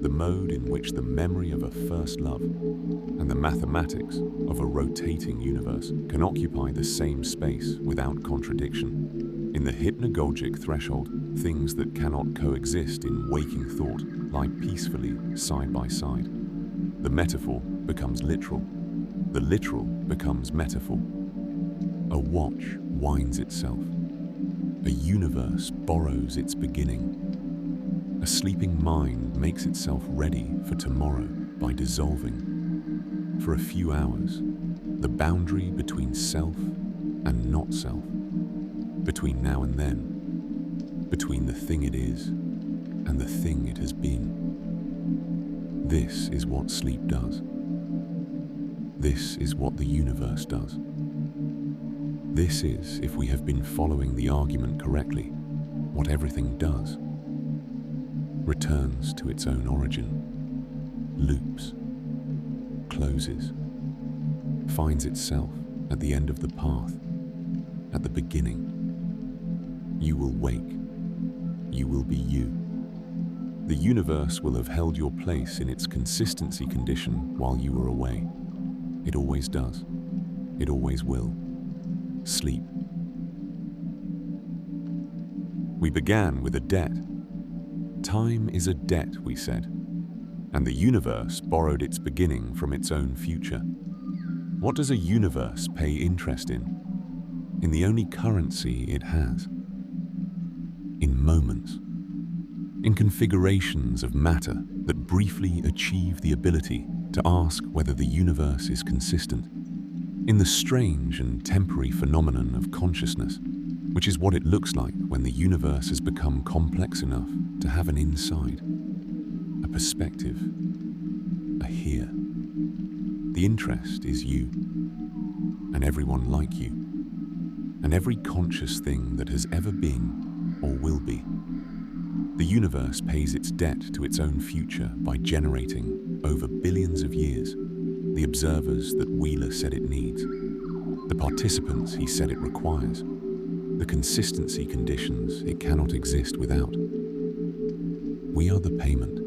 the mode in which the memory of a first love and the mathematics of a rotating universe can occupy the same space without contradiction. In the hypnagogic threshold, things that cannot coexist in waking thought lie peacefully side by side. The metaphor becomes literal. The literal becomes metaphor. A watch winds itself. A universe borrows its beginning. A sleeping mind makes itself ready for tomorrow by dissolving. For a few hours, the boundary between self and not self, between now and then, between the thing it is and the thing it has been. This is what sleep does. This is what the universe does. This is, if we have been following the argument correctly, what everything does. Returns to its own origin, loops, closes, finds itself at the end of the path, at the beginning. You will wake. You will be you. The universe will have held your place in its consistency condition while you were away. It always does. It always will. Sleep. We began with a debt. Time is a debt, we said, and the universe borrowed its beginning from its own future. What does a universe pay interest in? In the only currency it has. In moments. In configurations of matter that briefly achieve the ability to ask whether the universe is consistent. In the strange and temporary phenomenon of consciousness, which is what it looks like when the universe has become complex enough to have an inside, a perspective, a here. The interest is you, and everyone like you, and every conscious thing that has ever been or will be. The universe pays its debt to its own future by generating, over billions of years, the observers that Wheeler said it needs, the participants he said it requires, the consistency conditions it cannot exist without. We are the payment.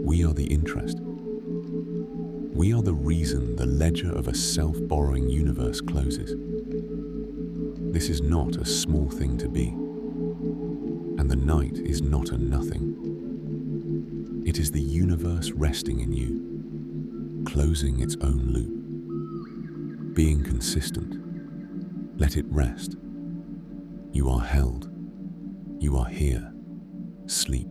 We are the interest. We are the reason the ledger of a self-borrowing universe closes. This is not a small thing to be, and the night is not a nothing. It is the universe resting in you, closing its own loop, being consistent. Let it rest. You are held. You are here. Sleep.